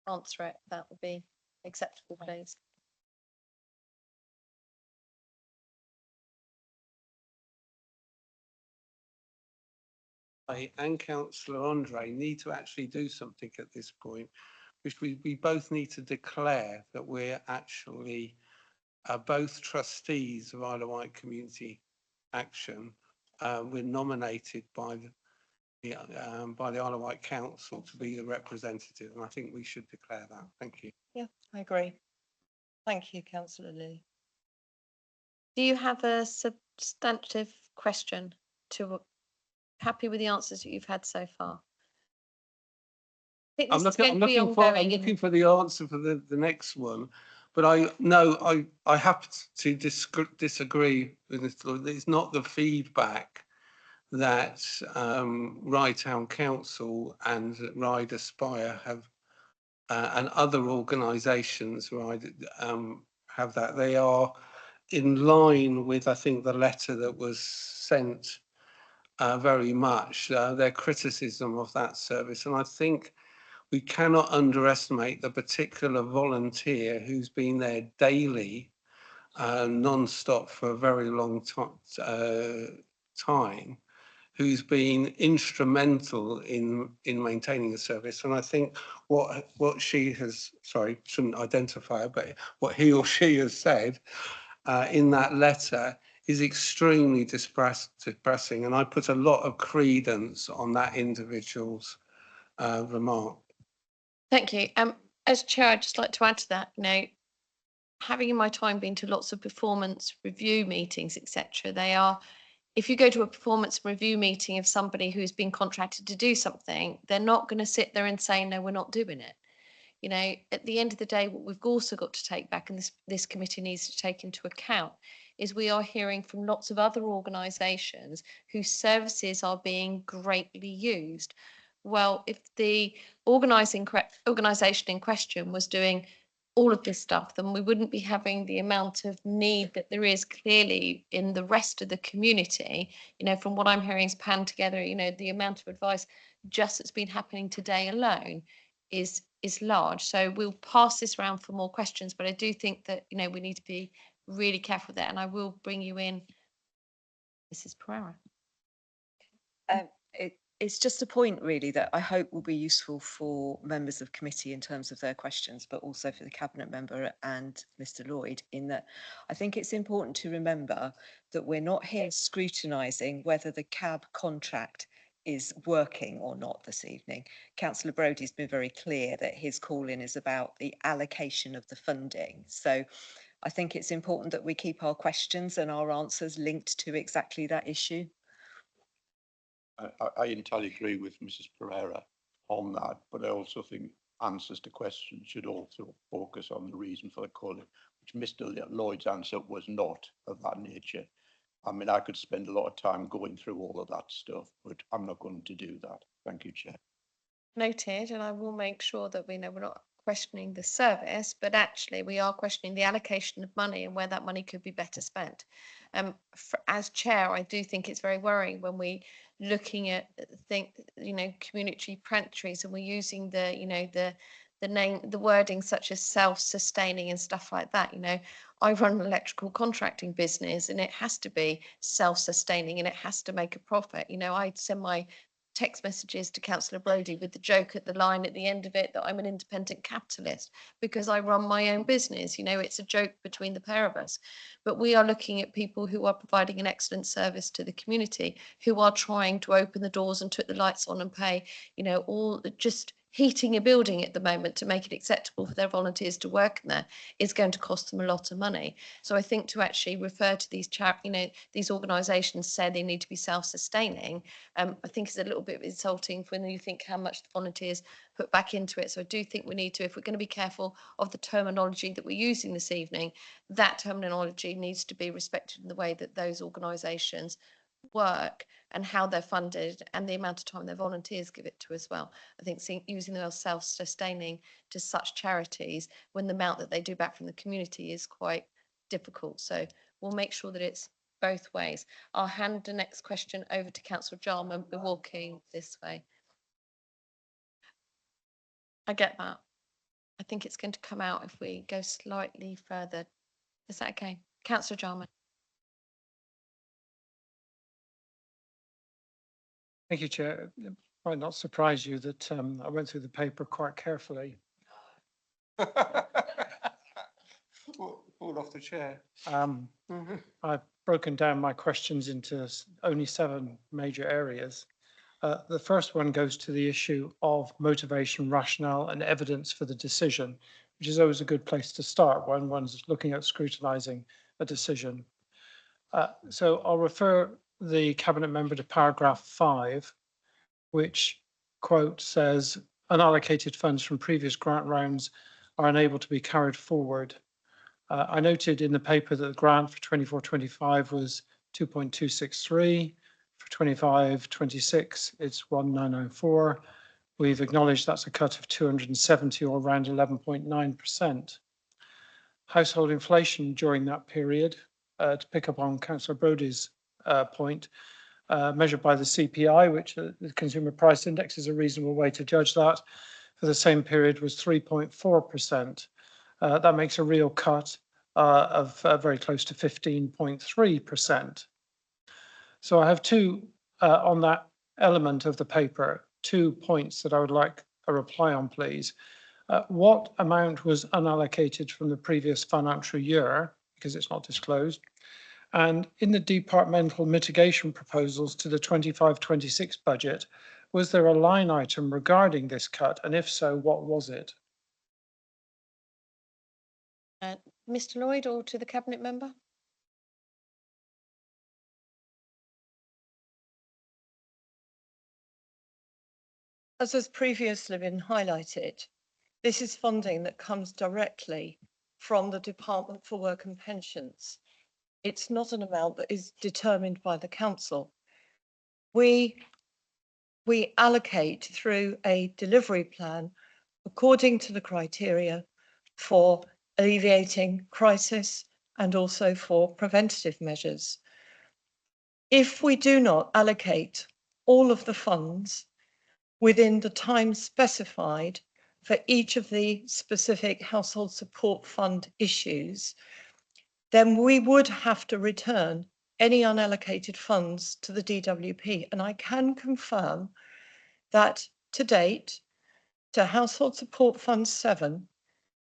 answer it, that would be acceptable, please. And Councillor Andre need to actually do something at this point, which we both need to declare that we're actually both trustees of Isle of Wight Community Action. We're nominated by the Isle of Wight Council to be the representative, and I think we should declare that. Thank you. Yeah, I agree. Thank you, Councillor Lilly. Do you have a substantive question to? Happy with the answers that you've had so far? I'm looking for the answer for the next one, but I have to disagree with this. It's not the feedback that Ryde Town Council and Ryde Aspire have, and other organisations have that. They are in line with, I think, the letter that was sent. Very much their criticism of that service, and I think we cannot underestimate the particular volunteer who's been there daily, non-stop for a very long time, who's been instrumental in maintaining the service. And I think what she has, sorry, shouldn't identify her, but what he or she has said in that letter is extremely depressing, and I put a lot of credence on that individual's remark. Thank you. As chair, I'd just like to add to that, having in my time been to lots of performance review meetings, etc., they are, if you go to a performance review meeting of somebody who's been contracted to do something, they're not going to sit there and say, no, we're not doing it. At the end of the day, what we've also got to take back, and this committee needs to take into account, is we are hearing from lots of other organisations whose services are being greatly used. Well, if the organisation in question was doing all of this stuff, then we wouldn't be having the amount of need that there is clearly in the rest of the community. From what I'm hearing is panned together, the amount of advice just that's been happening today alone is large. So we'll pass this round for more questions, but I do think that, we need to be really careful there, and I will bring you in, Mrs. Pereira. It's just a point really that I hope will be useful for members of committee in terms of their questions, but also for the cabinet member and Mr. Lloyd, in that I think it's important to remember that we're not here scrutinising whether the CAB contract is working or not this evening. Councillor Brodie's been very clear that his call-in is about the allocation of the funding. So I think it's important that we keep our questions and our answers linked to exactly that issue. I entirely agree with Mrs. Pereira on that, but I also think answers to questions should also focus on the reason for the calling, which Mr. Lloyd's answer was not of that nature. I mean, I could spend a lot of time going through all of that stuff, but I'm not going to do that. Thank you, Chair. Noted, and I will make sure that we know we're not questioning the service, but actually we are questioning the allocation of money and where that money could be better spent. As chair, I do think it's very worrying when we looking at community pantries and we're using the name, the wording such as self-sustaining and stuff like that. I run an electrical contracting business and it has to be self-sustaining and it has to make a profit. I send my text messages to Councillor Brodie with the joke at the line at the end of it that I'm an independent capitalist because I run my own business. It's a joke between the pair of us. But we are looking at people who are providing an excellent service to the community, who are trying to open the doors and put the lights on and pay, all just heating a building at the moment to make it acceptable for their volunteers to work in there is going to cost them a lot of money. So I think to actually refer to these these organisations say they need to be self-sustaining, I think is a little bit insulting when you think how much the volunteers put back into it. So I do think we need to, if we're going to be careful of the terminology that we're using this evening, that terminology needs to be respected in the way that those organisations work and how they're funded and the amount of time their volunteers give it to as well. I think using the word self-sustaining to such charities when the amount that they do back from the community is quite difficult. So we'll make sure that it's both ways. I'll hand the next question over to Councillor Jarman. We're walking this way. I get that. I think it's going to come out if we go slightly further. Is that okay? Councillor Jarman. Thank you, Chair. It might not surprise you that I went through the paper quite carefully. Fall off the chair. I've broken down my questions into only 7 major areas. The first one goes to the issue of motivation, rationale and evidence for the decision, which is always a good place to start when one's looking at scrutinising a decision. So I'll refer the Cabinet member to paragraph 5, which quote says unallocated funds from previous grant rounds are unable to be carried forward. I noted in the paper that the grant for 24-25 was 2.263, for 25-26 it's 1904. We've acknowledged that's a cut of 270 or around 11.9%. Household inflation during that period, to pick up on Councillor Brodie's point, measured by the CPI, which the Consumer Price Index is a reasonable way to judge that, for the same period was 3.4%. That makes a real cut of very close to 15.3%. So I have on that element of the paper, 2 points that I would like a reply on, please. What amount was unallocated from the previous financial year, because it's not disclosed? And in the departmental mitigation proposals to the 25-26 budget, was there a line item regarding this cut? And if so, what was it? Mr. Lloyd, or to the Cabinet Member? As has previously been highlighted, this is funding that comes directly from the Department for Work and Pensions. It's not an amount that is determined by the council. We allocate through a delivery plan according to the criteria for alleviating crisis and also for preventative measures. If we do not allocate all of the funds within the time specified for each of the specific household support fund issues, then we would have to return any unallocated funds to the DWP. And I can confirm that to date, to Household Support Fund 7,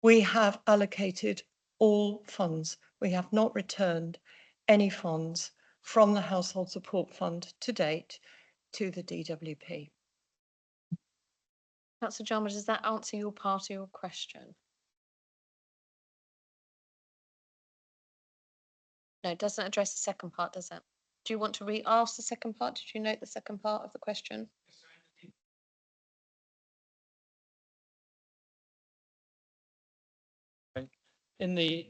we have allocated all funds. We have not returned any funds from the Household Support Fund to date to the DWP. Councillor Jarman, does that answer your part of your question? No, it doesn't address the second part, does it? Do you want to re-ask the second part? Did you note the second part of the question? In the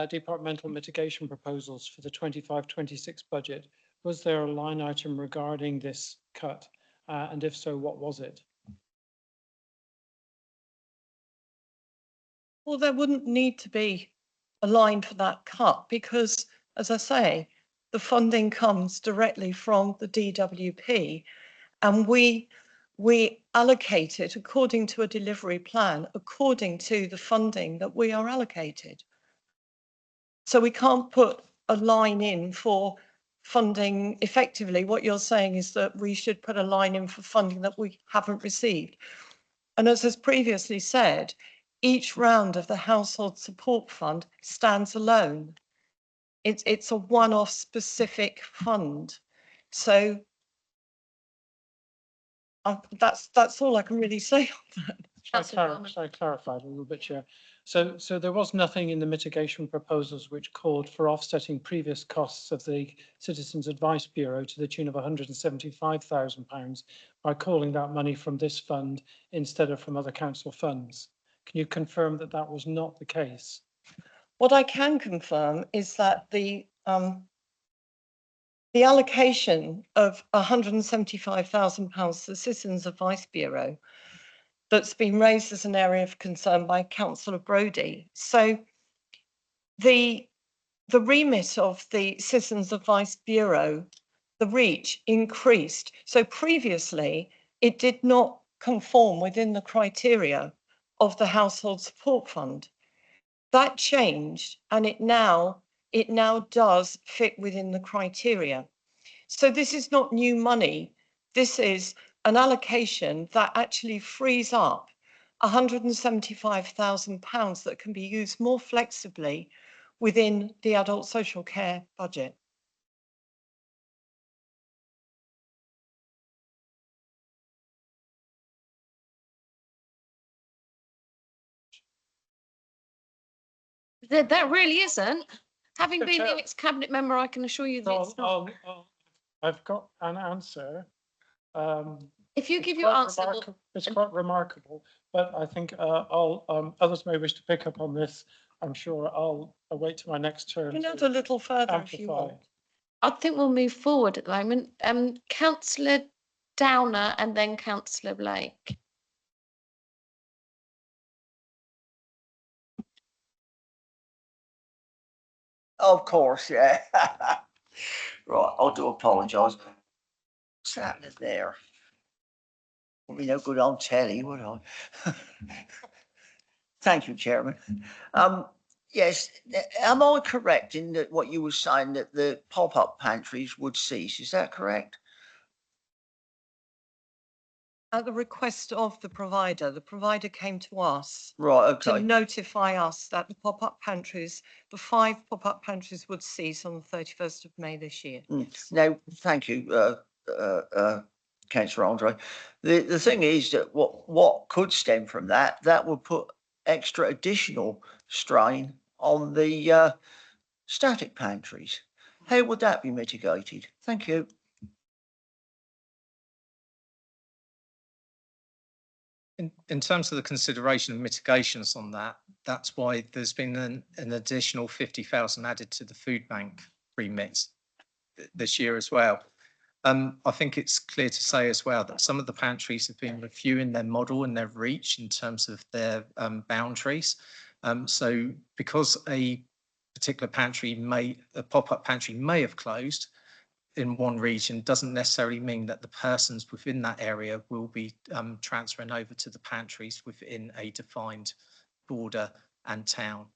departmental mitigation proposals for the 25-26 budget, was there a line item regarding this cut? And if so, what was it? Well, there wouldn't need to be a line for that cut because, as I say, the funding comes directly from the DWP and we allocate it according to a delivery plan, according to the funding that we are allocated. So we can't put a line in for funding. Effectively, what you're saying is that we should put a line in for funding that we haven't received. And as has previously said, each round of the Household Support Fund stands alone. It's a one-off specific fund. So that's all I can really say on that. Shall I clarify a little bit, Chair? So there was nothing in the mitigation proposals which called for offsetting previous costs of the Citizens Advice Bureau to the tune of £175,000 by calling that money from this fund instead of from other council funds. Can you confirm that that was not the case? What I can confirm is that the allocation of £175,000 to the Citizens Advice Bureau that's been raised as an area of concern by Councillor Brodie. So the remit of the Citizens Advice Bureau, the reach increased. So previously it did not conform within the criteria of the Household Support Fund. That changed and it now does fit within the criteria. So this is not new money. This is an allocation that actually frees up £175,000 that can be used more flexibly within the adult social care budget. That really isn't. Having Mr. been Chair. the ex-cabinet member, I can assure you that it's not. I've got an answer. If you It's give your quite answer, It's quite remarkable, but I think others may wish to pick up on this. I'm sure I'll wait to my next turn. You can add a little further if you amplify. want. I think we'll move forward at the moment. Councillor Downer and then Councillor Blake. Of course, yeah. Right, I do apologise. What's happening there? Wouldn't be no good on telly, would I? Thank you, Chairman. Yes, am I correct in that what you were saying that the pop-up pantries would cease? Is that correct? At the request of the provider came to us Right, to okay. notify us that the pop-up pantries, the 5 pop-up pantries would cease on the 31st of May this year. Now, thank you, Councillor Andre. The thing is that what could stem from that would put extra additional strain on the static pantries. How would that be mitigated? Thank you. In terms of the consideration of mitigations on that, that's why there's been an additional 50,000 added to the food bank remit this year as well. I think it's clear to say as well that some of the pantries have been reviewing their model and their reach in terms of their boundaries. So because a particular a pop-up pantry may have closed in one region, doesn't necessarily mean that the persons within that area will be transferring over to the pantries within a defined border and town.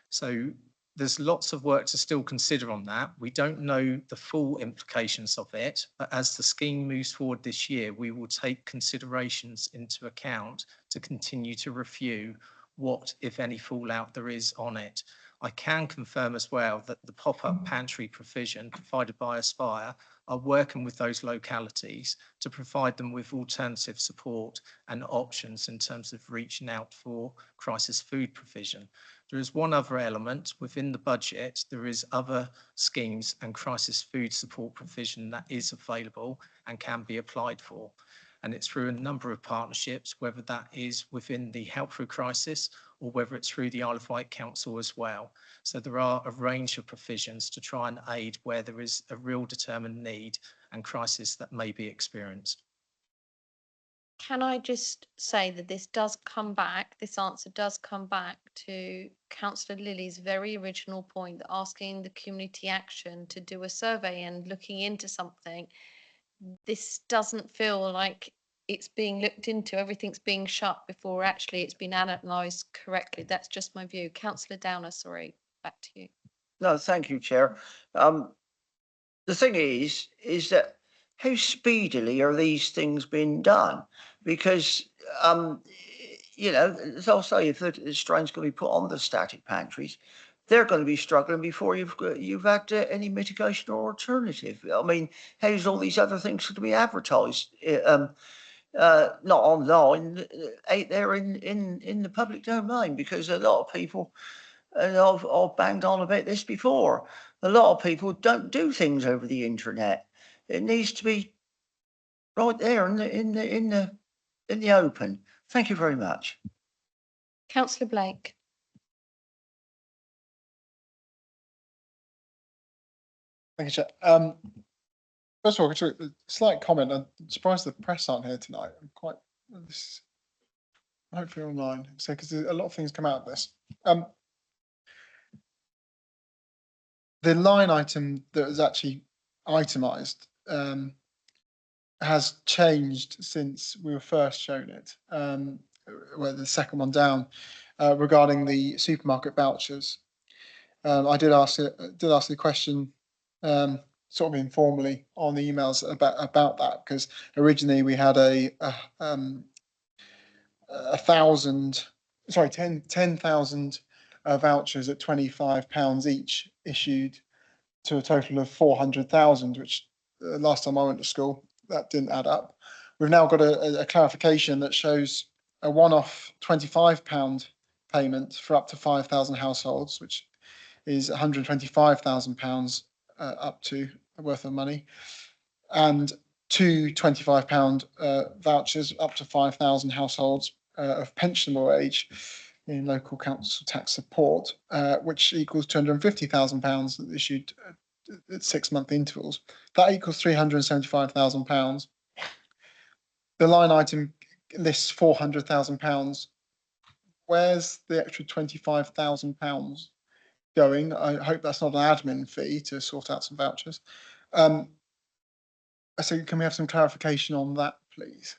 So there's lots of work to still consider on that. We don't know the full implications of it, but as the scheme moves forward this year, we will take considerations into account to continue to review what, if any, fallout there is on it. I can confirm as well that the pop-up pantry provision provided by Aspire are working with those localities to provide them with alternative support and options in terms of reaching out for crisis food provision. There is one other element within the budget. There is other schemes and crisis food support provision that is available and can be applied for. And it's through a number of partnerships, whether that is within the Help Through Crisis or whether it's through the Isle of Wight Council as well. So there are a range of provisions to try and aid where there is a real determined need and crisis that may be experienced. Can I just say that this answer does come back to Councillor Lilly's very original point that asking the community action to do a survey and looking into something, this doesn't feel like it's being looked into, everything's being shut before actually it's been analysed correctly. That's just my view. Councillor Downer, sorry, back to you. No, thank you, Chair. The thing is that how speedily are these things being done? Because, you know, as I'll say, if the strain's going to be put on the static pantries, they're going to be struggling before you've had any mitigation or alternative. I mean, how's all these other things going to be advertised? Not online, out there in the public domain, because a lot of people, and I've banged on about this before, a lot of people don't do things over the internet. It needs to be right there in the open. Thank you very much. Councillor Blake. Thank you, Chair. First of all, a slight comment. I'm surprised the press aren't here tonight. I'm quite hopefully online, so because a lot of things come out of this. The line item that was actually itemised has changed since we were first shown it. Well, the second one down regarding the supermarket vouchers. I did ask the question sort of informally on the emails about that, because originally we had 10,000 vouchers at £25 each issued to a total of 400,000, which last time I went to school, that didn't add up. We've now got a clarification that shows a one-off £25 payment for up to 5,000 households, which is £125,000 up to worth of money, and two £25 vouchers up to 5,000 households of pensionable age in local council tax support, which equals £250,000 issued at 6-month intervals. That equals £375,000. The line item lists £400,000. Where's the extra £25,000 going? I hope that's not an admin fee to sort out some vouchers. So can we have some clarification on that, please?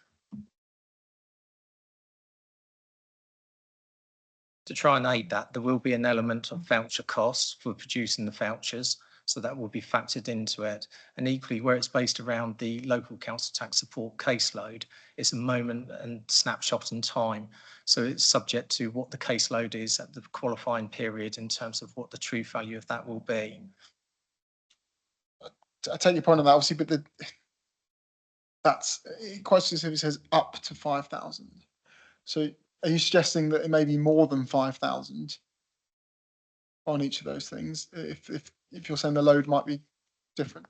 To try and aid that, there will be an element of voucher costs for producing the vouchers, so that will be factored into it. And equally, where it's based around the local council tax support caseload, it's a moment and snapshot in time. So it's subject to what the caseload is at the qualifying period in terms of what the true value of that will be. I take your point on that, obviously, but that's quite specific, it says up to 5,000. So are you suggesting that it may be more than 5,000 on each of those things? If you're saying the load might be different.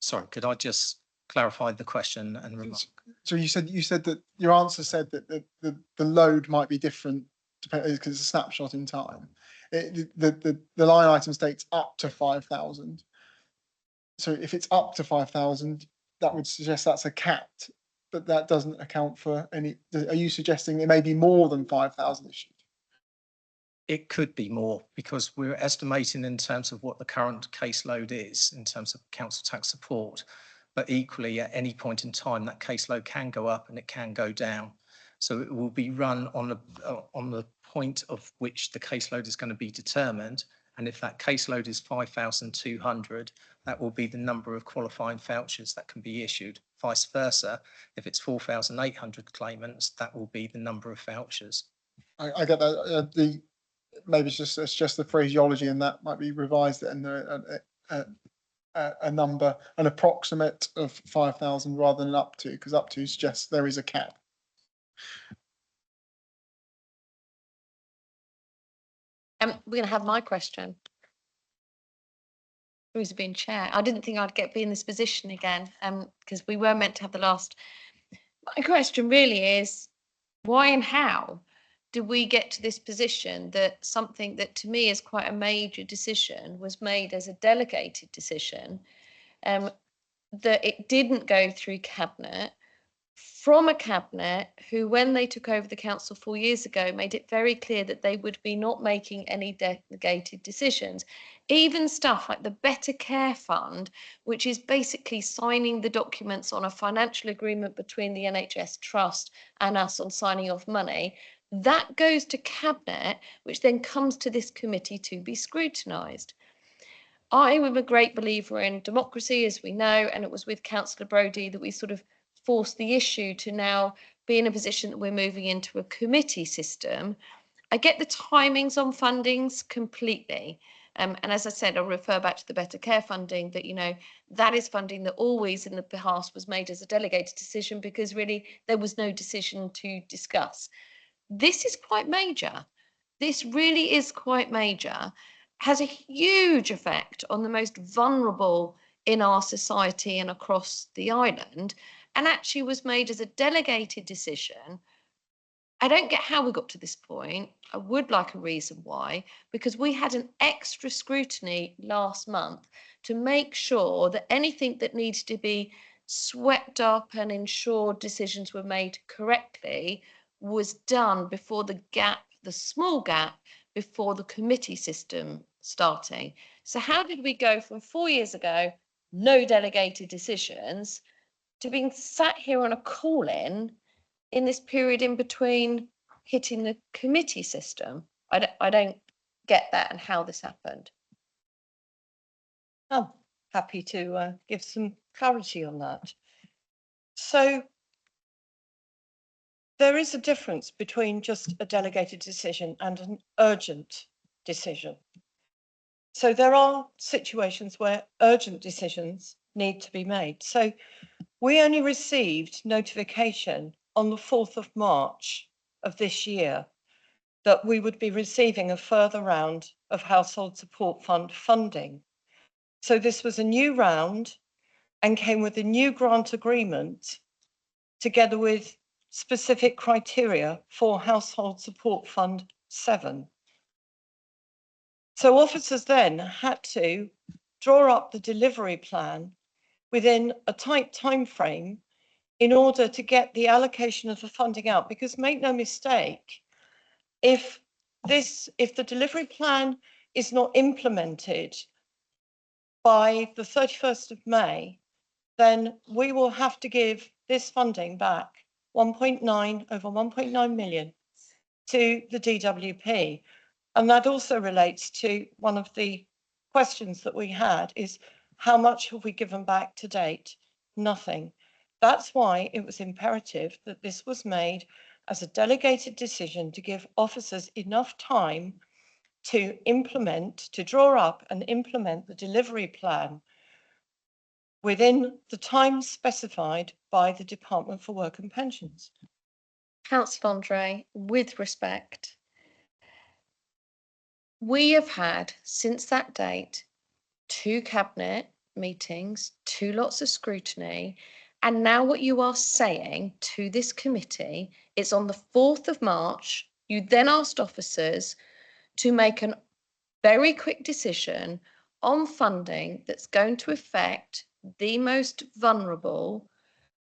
Sorry, could I just clarify the question and remark? So you said that your answer said that the load might be different depending because it's a snapshot in time. The line item states up to 5,000. So if it's up to 5,000, that would suggest that's a capped, but that doesn't account for any. Are you suggesting there may be more than 5,000 issued? It could be more because we're estimating in terms of what the current caseload is in terms of council tax support. But equally, at any point in time, that caseload can go up and it can go down. So it will be run on the point of which the caseload is going to be determined. And if that caseload is 5,200, that will be the number of qualifying vouchers that can be issued. Vice versa, if it's 4,800 claimants, that will be the number of vouchers. I get that. Maybe it's just the phraseology, and that might be revised and a number, an approximate of 5,000 rather than up to, because up to suggests there is a cap. We're going to have my question. Who's been chair? I didn't think I'd be in this position again, because we were meant to have the last. My question really is, why and how did we get to this position that something that to me is quite a major decision was made as a delegated decision, that it didn't go through cabinet, from a cabinet who, when they took over the council 4 years ago, made it very clear that they would be not making any delegated decisions. Even stuff like the Better Care Fund, which is basically signing the documents on a financial agreement between the NHS Trust and us on signing off money, that goes to cabinet, which then comes to this committee to be scrutinised. I am a great believer in democracy, as we know, and it was with Councillor Brodie that we sort of forced the issue to now be in a position that we're moving into a committee system. I get the timings on fundings completely. And as I said, I'll refer back to the Better Care funding, that, you know, that is funding that always in the past was made as a delegated decision because really there was no decision to discuss. This is quite major. This really is quite major, has a huge effect on the most vulnerable in our society and across the island, and actually was made as a delegated decision. I don't get how we got to this point. I would like a reason why, because we had an extra scrutiny last month to make sure that anything that needed to be swept up and ensured decisions were made correctly was done before the small gap before the committee system starting. So how did we go from 4 years ago, no delegated decisions, to being sat here on a call-in in this period in between hitting the committee system? I don't get that and how this happened. I'm happy to give some clarity on that. So there is a difference between just a delegated decision and an urgent decision. So there are situations where urgent decisions need to be made. So we only received notification on the 4th of March of this year that we would be receiving a further round of Household Support Fund funding. So this was a new round and came with a new grant agreement together with specific criteria for Household Support Fund 7. So officers then had to draw up the delivery plan within a tight time frame in order to get the allocation of the funding out, because make no mistake, if the delivery plan is not implemented by the 31st of May, then we will have to give this funding back, over 1.9 million to the DWP. And that also relates to one of the questions that we had, is how much have we given back to date? Nothing. That's why it was imperative that this was made as a delegated decision to give officers enough time to draw up and implement the delivery plan. within the time specified by the Department for Work and Pensions. Councillor Andre, with respect, we have had since that date 2 cabinet meetings, 2 lots of scrutiny, and now what you are saying to this committee is on the 4th of March, you then asked officers to make a very quick decision on funding that's going to affect the most vulnerable.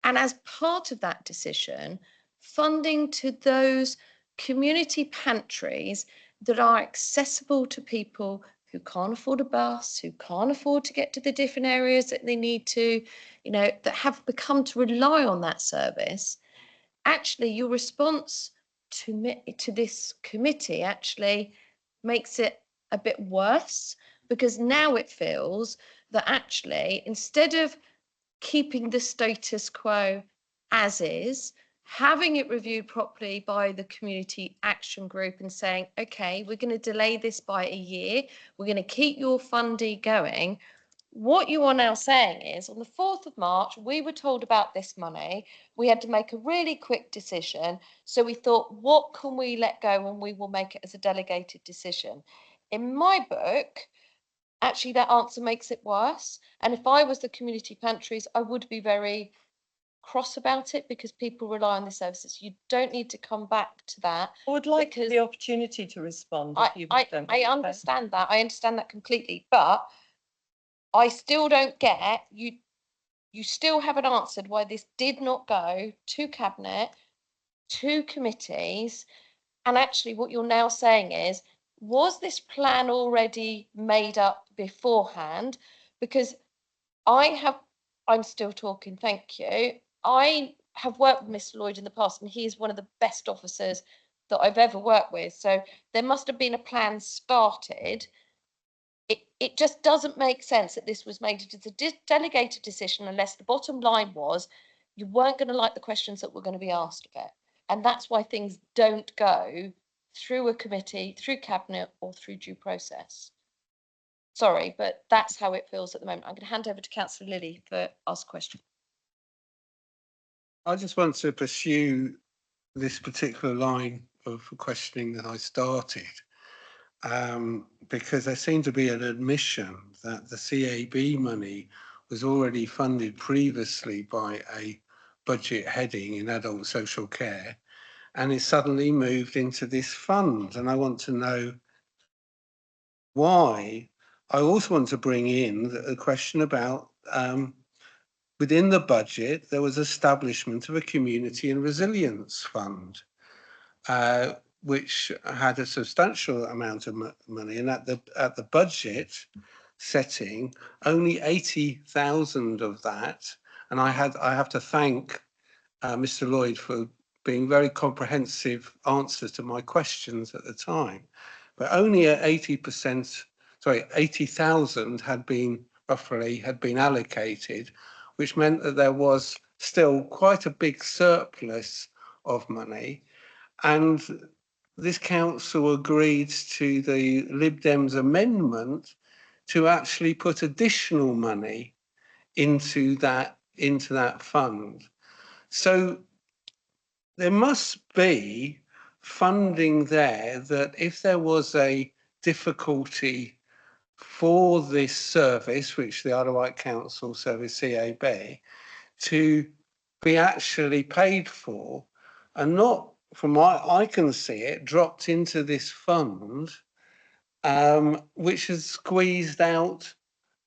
And as part of that decision, funding to those community pantries that are accessible to people who can't afford a bus, who can't afford to get to the different areas that they need to, you know, that have become to rely on that service. Actually, your response to this committee actually makes it a bit worse, because now it feels that actually, instead of keeping the status quo as is, having it reviewed properly by the community action group and saying, okay, we're going to delay this by a year, we're going to keep your funding going. What you are now saying is, on the 4th of March, we were told about this money. We had to make a really quick decision. So we thought, what can we let go, and we will make it as a delegated decision. In my book, actually that answer makes it worse. And if I was the community pantries, I would be very cross about it, because people rely on the services. You don't need to come back to that. I would like because the opportunity to respond. If you don't I understand that. I understand that completely, but I still don't get you. You still haven't answered why this did not go to cabinet, to committees, and actually what you're now saying is, was this plan already made up beforehand? Because I'm still talking, thank you. I have worked with Mr. Lloyd in the past, and he is one of the best officers that I've ever worked with. So there must have been a plan started. It just doesn't make sense that this was made as a delegated decision, unless the bottom line was you weren't going to like the questions that were going to be asked of it. And that's why things don't go through a committee, through cabinet, or through due process. Sorry, but that's how it feels at the moment. I'm going to hand over to Councillor Lilly for ask a question. I just want to pursue this particular line of questioning that I started, because there seemed to be an admission that the CAB money was already funded previously by a budget heading in adult social care, and it suddenly moved into this fund. And I want to know why. I also want to bring in a question about within the budget, there was establishment of a community and resilience fund, which had a substantial amount of money, and at the budget setting, only 80,000 of that. And I have to thank Mr. Lloyd for being very comprehensive answers to my questions at the time. But only at 80,000 had been allocated, which meant that there was still quite a big surplus of money. And this council agreed to the Lib Dems amendment to actually put additional money into that fund. So there must be funding there that if there was a difficulty for this service, which the Isle of Wight Council Service CAB, to be actually paid for, and not, from what I can see it, dropped into this fund, which has squeezed out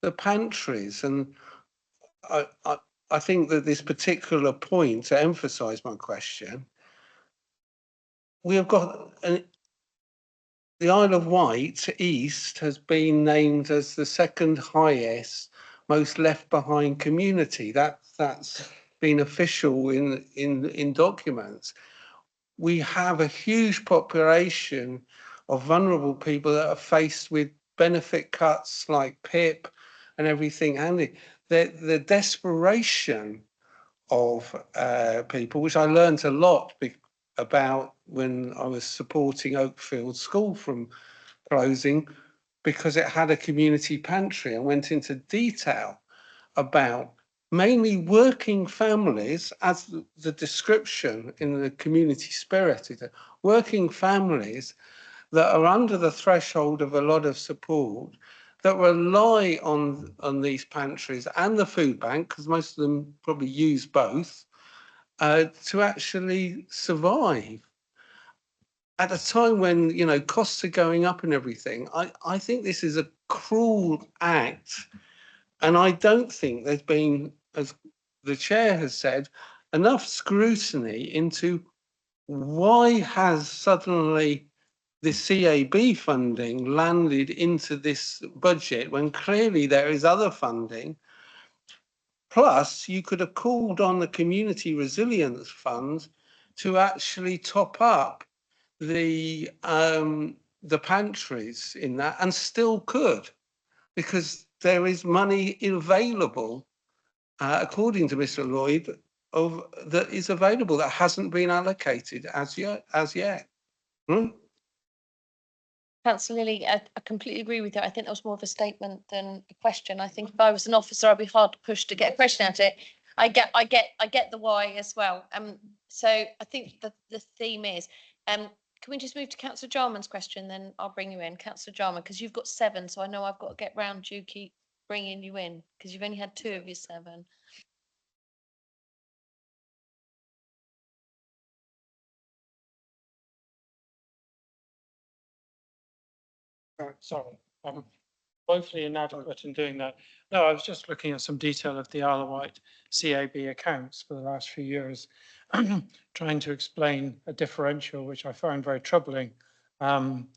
the pantries. And I think that this particular point, to emphasise my question, we have got the Isle of Wight East has been named as the second highest, most left behind community. That's been official in documents. We have a huge population of vulnerable people that are faced with benefit cuts like PIP and everything. And the desperation of people, which I learned a lot about when I was supporting Oakfield School from closing, because it had a community pantry and went into detail about mainly working families, as the description in the community spirit is, working families that are under the threshold of a lot of support, that rely on these pantries and the food bank, because most of them probably use both, to actually survive. At a time when, you know, costs are going up and everything, I think this is a cruel act. And I don't think there's been, as the chair has said, enough scrutiny into why has suddenly the CAB funding landed into this budget when clearly there is other funding. Plus, you could have called on the Community Resilience Fund to actually top up the pantries in that, and still could, because there is money available, according to Mr. Lloyd, that is available that hasn't been allocated as yet. Councillor Lilly, I completely agree with you. I think that was more of a statement than a question. I think if I was an officer, I'd be hard pushed to get a question out of it. I get the why as well. So I think the theme is, can we just move to Councillor Jarman's question, then I'll bring you in, Councillor Jarman, because you've got 7, so I know I've got to get round you, keep bringing you in, because you've only had 2 of your 7. Sorry, I'm woefully inadequate in doing that. No, I was just looking at some detail of the Isle of Wight CAB accounts for the last few years, trying to explain a differential which I found very troubling. And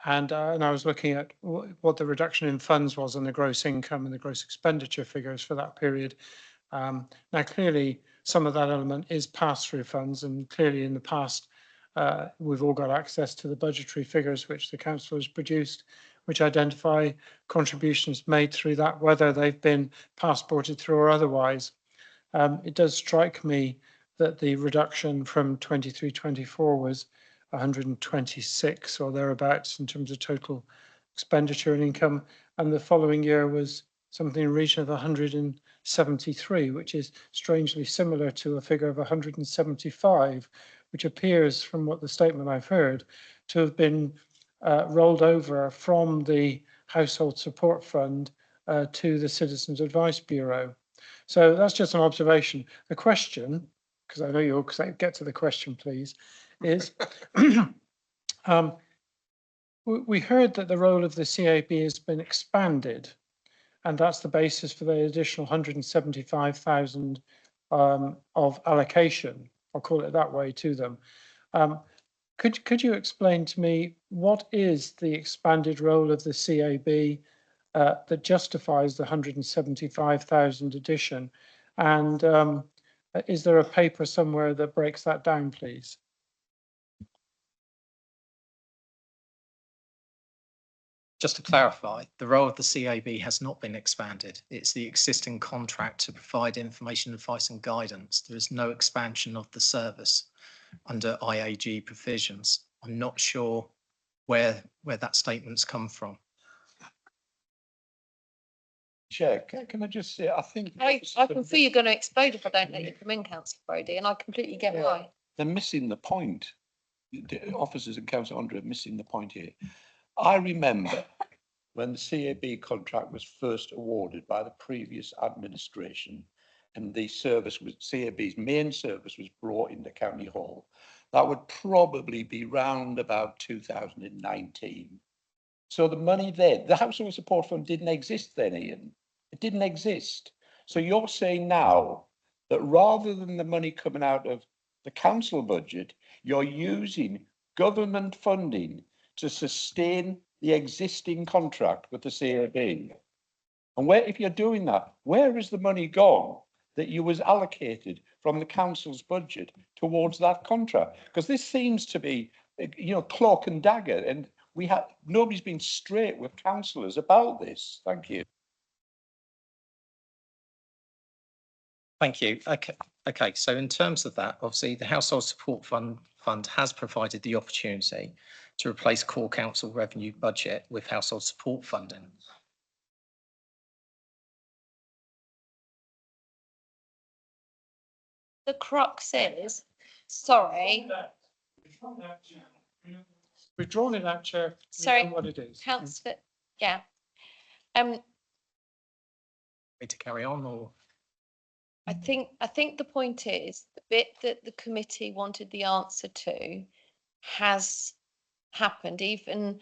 I was looking at what the reduction in funds was on the gross income and the gross expenditure figures for that period. Now, clearly, some of that element is pass-through funds, and clearly in the past, we've all got access to the budgetary figures which the council has produced, which identify contributions made through that, whether they've been passported through or otherwise. It does strike me that the reduction from 23-24 was 126 or thereabouts in terms of total expenditure and income, and the following year was something in the region of 173, which is strangely similar to a figure of 175, which appears, from what the statement I've heard, to have been rolled over from the Household Support Fund to the Citizens Advice Bureau. So that's just an observation. The question, because I know you'll get to the question, please, is we heard that the role of the CAB has been expanded, and that's the basis for the additional 175,000 of allocation, I'll call it that way, to them. Could you explain to me what is the expanded role of the CAB that justifies the 175,000 addition? And is there a paper somewhere that breaks that down, please? Just to clarify, the role of the CAB has not been expanded. It's the existing contract to provide information, advice and guidance. There is no expansion of the service under IAG provisions. I'm not sure where that statement's come from. Chair, can I just say, I think... I can feel you're going to explode if I don't let you come in, Councillor Brodie, and I completely get why. They're missing the point. The officers and Councillor Andre are missing the point here. I remember when the CAB contract was first awarded by the previous administration, and the service was CAB's main service was brought into County Hall. That would probably be round about 2019. So the money there, the Household Support Fund didn't exist then, Ian. It didn't exist. So you're saying now that rather than the money coming out of the council budget, you're using government funding to sustain the existing contract with the CAB. And where, if you're doing that, where is the money gone that you was allocated from the council's budget towards that contract? Because this seems to be, you know, cloak and dagger, and nobody's been straight with councillors about this. Thank you. Thank you. Okay. So in terms of that, obviously the Household Support Fund has provided the opportunity to replace core council revenue budget with household support funding. the crux is, sorry, Withdrawn in that, Chair. We know sorry, what it is. councillor, yeah. Me to carry on or? I think the point is the bit that the committee wanted the answer to has happened. Even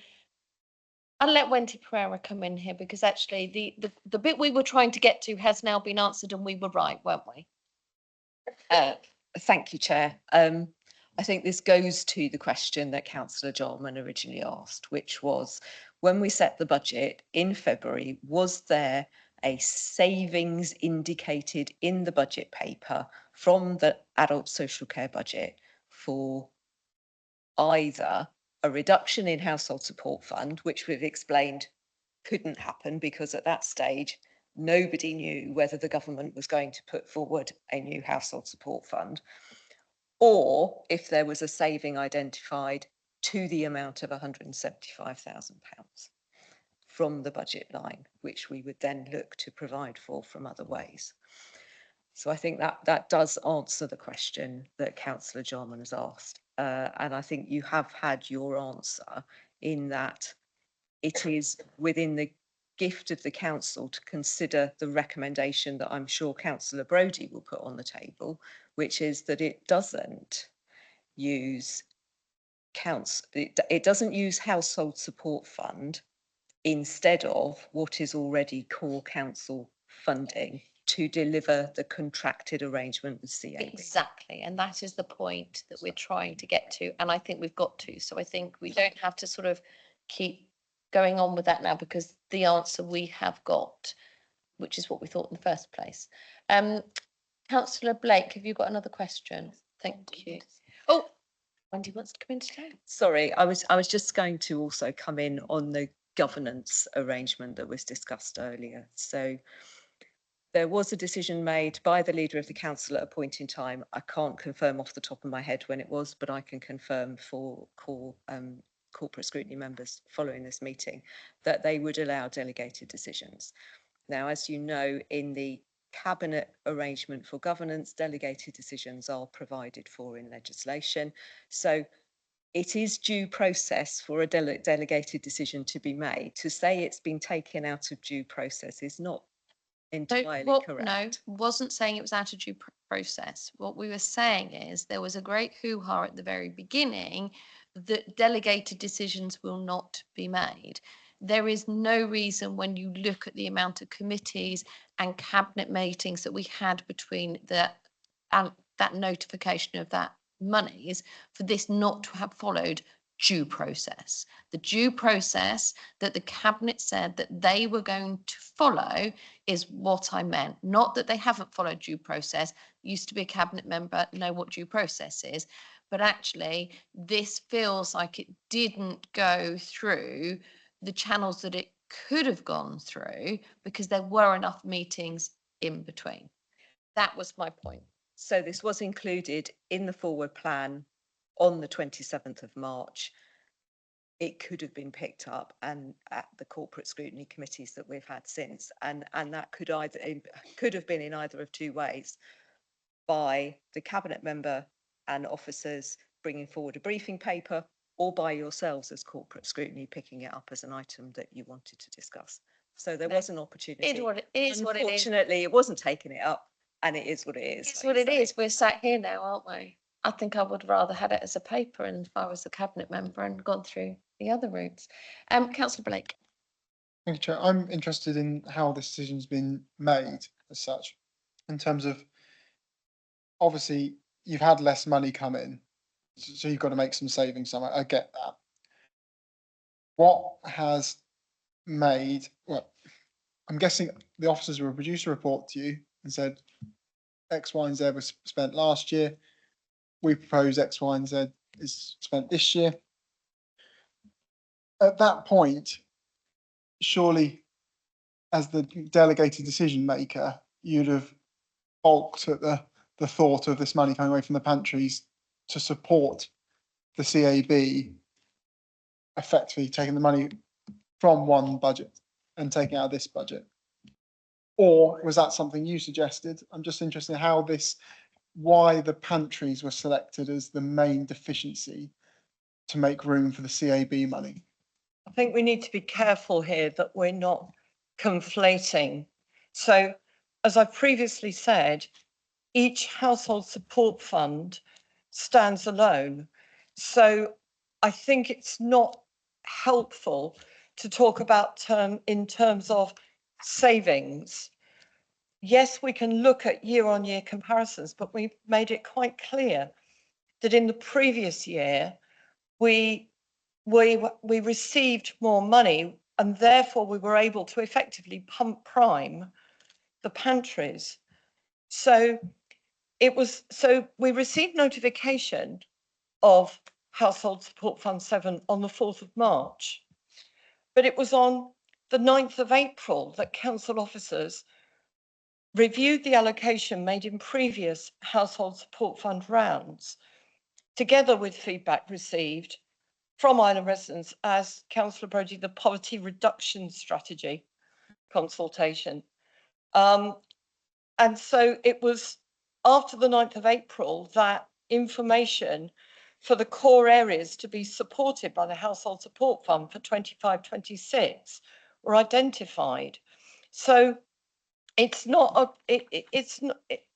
I'll let Wendy Pereira come in here because actually the bit we were trying to get to has now been answered and we were right, weren't we? Thank you, Chair. I think this goes to the question that Councillor Jarman originally asked, which was, when we set the budget in February, was there a savings indicated in the budget paper from the adult social care budget for either a reduction in household support fund, which we've explained couldn't happen because at that stage, nobody knew whether the government was going to put forward a new household support fund, or if there was a saving identified to the amount of £175,000 from the budget line, which we would then look to provide for from other ways. So I think that does answer the question that Councillor Jarman has asked. And I think you have had your answer in that it is within the gift of the council to consider the recommendation that I'm sure Councillor Brodie will put on the table, which is that it doesn't use it doesn't use household support fund instead of what is already core council funding to deliver the contracted arrangement with CAB. Exactly, and that is the point that we're trying to get to, and I think we've got to. So I think we don't have to sort of keep going on with that now because the answer we have got, which is what we thought in the first place. Councillor Blake, have you got another question? Thank you. Oh, Wendy wants to come in today. Sorry, I was just going to also come in on the governance arrangement that was discussed earlier. So there was a decision made by the leader of the council at a point in time. I can't confirm off the top of my head when it was, but I can confirm for corporate scrutiny members following this meeting that they would allow delegated decisions. Now, as you know, in the cabinet arrangement for governance, delegated decisions are provided for in legislation. So it is due process for a delegated decision to be made. To say it's been taken out of due process is not entirely correct. No, wasn't saying it was out of due process. What we were saying is there was a great hoo-ha at the very beginning that delegated decisions will not be made. There is no reason when you look at the amount of committees and cabinet meetings that we had between that notification of that monies for this not to have followed due process. The due process that the cabinet said that they were going to follow is what I meant. Not that they haven't followed due process. Used to be a cabinet member, know what due process is. But actually, this feels like it didn't go through the channels that it could have gone through because there were enough meetings in between. That was my point. So this was included in the forward plan on the 27th of March. It could have been picked up and at the corporate scrutiny committees that we've had since, and that could have been in either of two ways, by the cabinet member and officers bringing forward a briefing paper, or by yourselves as corporate scrutiny picking it up as an item that you wanted to discuss. So there was an opportunity. It is what it is. Unfortunately, it wasn't taking it up, and it is what it is. It's what it is. We're sat here now, aren't we? I think I would rather had it as a paper and if I was a cabinet member and gone through the other routes. Councillor Blake. Thank you, Chair. I'm interested in how this decision's been made as such, in terms of, obviously, you've had less money come in, so you've got to make some savings somewhere. I get that. What has made, well, I'm guessing the officers will produce a report to you and said X, Y, and Z was spent last year. We propose X, Y, and Z is spent this year. At that point, surely, as the delegated decision maker, you'd have balked at the thought of this money coming away from the pantries to support the CAB, effectively taking the money from one budget and taking out of this budget. Or was that something you suggested? I'm just interested in how this why the pantries were selected as the main deficiency to make room for the CAB money? I think we need to be careful here that we're not conflating. So, as I previously said, each household support fund stands alone. So I think it's not helpful to talk about in terms of savings. Yes, we can look at year-on-year comparisons, but we've made it quite clear that in the previous year, we received more money, and therefore we were able to effectively pump prime the pantries. So we received notification of Household Support Fund 7 on the 4th of March, but it was on the 9th of April that council officers reviewed the allocation made in previous Household Support Fund rounds, together with feedback received from island residents as Councillor Brodie, the poverty reduction strategy consultation. And so it was after the 9th of April that information for the core areas to be supported by the Household Support Fund for 25-26 were identified. So it's not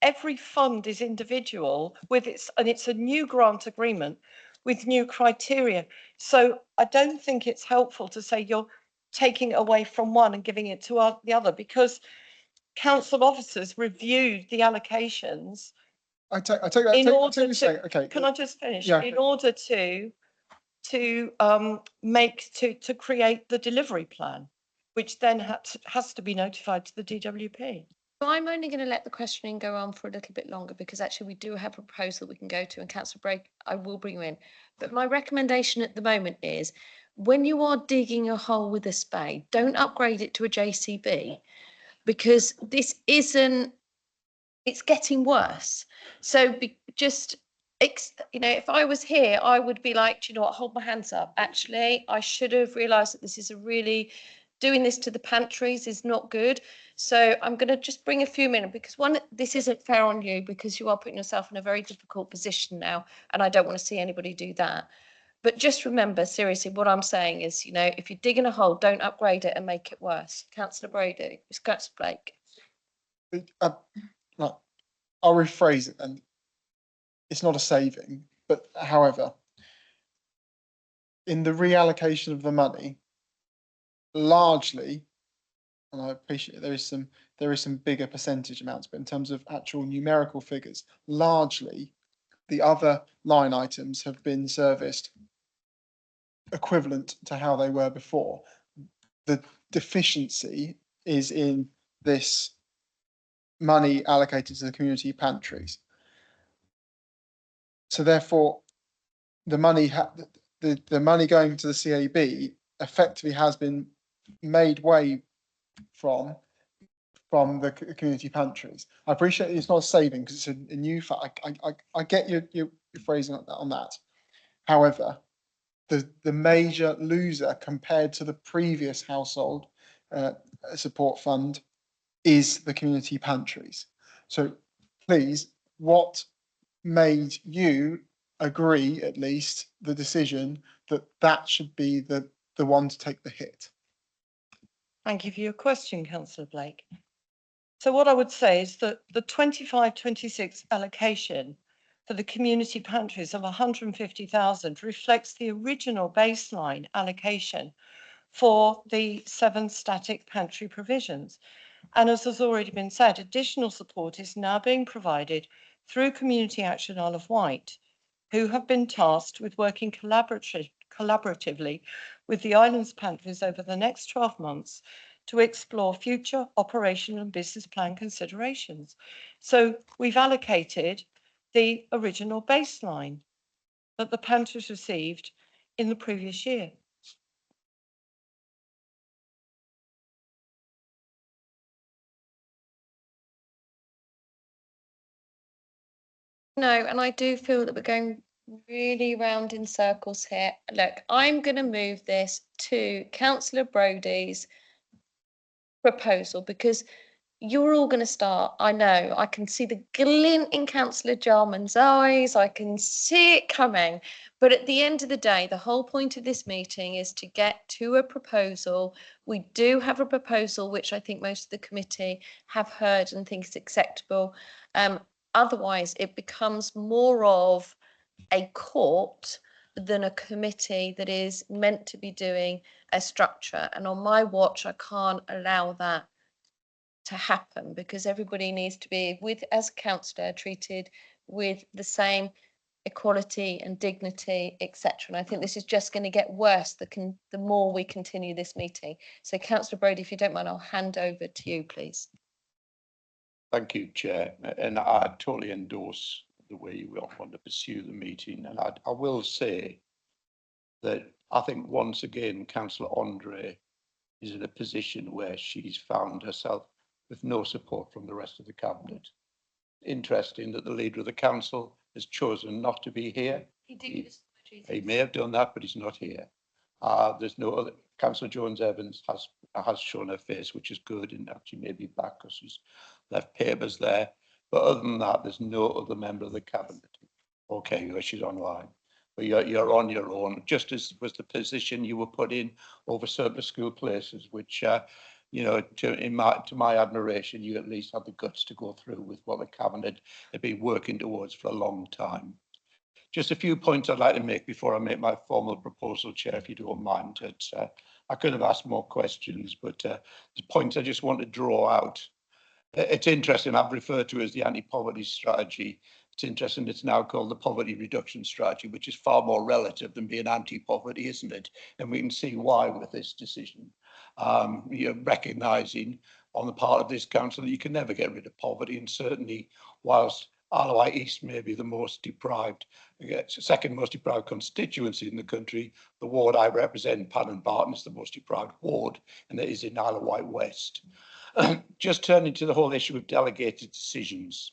every fund is individual with it's a new grant agreement with new criteria. So I don't think it's helpful to say you're taking it away from one and giving it to the other, because council officers reviewed the allocations. I take that. In order to, saying. Okay. can I just finish? Yeah. In order to create the delivery plan, which then has to be notified to the DWP. I'm only going to let the questioning go on for a little bit longer, because actually we do have a proposal we can go to, and Councillor Brake, I will bring you in. But my recommendation at the moment is, when you are digging a hole with a spade, don't upgrade it to a JCB, because this isn't, it's getting worse. So if I was here, I would be like, do you know what, hold my hands up. Actually, I should have realised that this is doing this to the pantries is not good. So I'm going to just bring a few minutes, because this isn't fair on you, because you are putting yourself in a very difficult position now, and I don't want to see anybody do that. But just remember, seriously, what I'm saying is, if you're digging a hole, don't upgrade it and make it worse. Councillor Brodie, Councillor Blake. I'll rephrase it, and it's not a saving, but however, in the reallocation of the money, largely, and I appreciate there is some bigger percentage amounts, but in terms of actual numerical figures, largely the other line items have been serviced equivalent to how they were before. The deficiency is in this money allocated to the community pantries. So therefore, the money the money going to the CAB effectively has been made way from the community pantries. I appreciate it's not a saving because it's a new fact. I get your phrasing on that. However, the major loser compared to the previous household support fund is the community pantries. So please, what made you agree, at least, the decision that should be the one to take the hit? Thank you for your question, Councillor Blake. So what I would say is that the 25-26 allocation for the community pantries of 150,000 reflects the original baseline allocation for the 7 static pantry provisions. And as has already been said, additional support is now being provided through Community Action Isle of Wight, who have been tasked with working collaboratively with the island's pantries over the next 12 months to explore future operational and business plan considerations. So we've allocated the original baseline that the pantries received in the previous year. No, and I do feel that we're going really round in circles here. Look, I'm going to move this to Councillor Brodie's proposal, because you're all going to start. I know. I can see the glint in Councillor Jarman's eyes. I can see it coming. But at the end of the day, the whole point of this meeting is to get to a proposal. We do have a proposal, which I think most of the committee have heard and think is acceptable. Otherwise, it becomes more of a court than a committee that is meant to be doing a structure. And on my watch, I can't allow that to happen, because everybody needs to be, with as a councillor, treated with the same equality and dignity, etc. And I think this is just going to get worse the more we continue this meeting. So Councillor Brodie, if you don't mind, I'll hand over to you, please. Thank you, Chair, and I totally endorse the way you want to pursue the meeting. And I will say that I think once again, Councillor Andre is in a position where she's found herself with no support from the rest of the cabinet. Interesting that the leader of the council has chosen not to be here. He may have done that, but he's not here. There's no other. Councillor Jones-Evans has shown her face, which is good, and actually maybe back because she's left papers there. But other than that, there's no other member of the cabinet. Okay, she's online. But you're on your own, just as was the position you were put in over surplus school places, which, you know, to my admiration, you at least had the guts to go through with what the cabinet had been working towards for a long time. Just a few points I'd like to make before I make my formal proposal, Chair, if you don't mind. I could have asked more questions, but the points I just want to draw out. It's interesting, I've referred to it as the anti-poverty strategy. It's interesting, it's now called the poverty reduction strategy, which is far more relative than being anti-poverty, isn't it? And we can see why with this decision. You're recognising on the part of this council that you can never get rid of poverty, and certainly whilst Isle of Wight East may be the most deprived, second most deprived constituency in the country, the ward I represent, Pan Barton, is the most deprived ward, and it is in Isle of Wight West. Just turning to the whole issue of delegated decisions.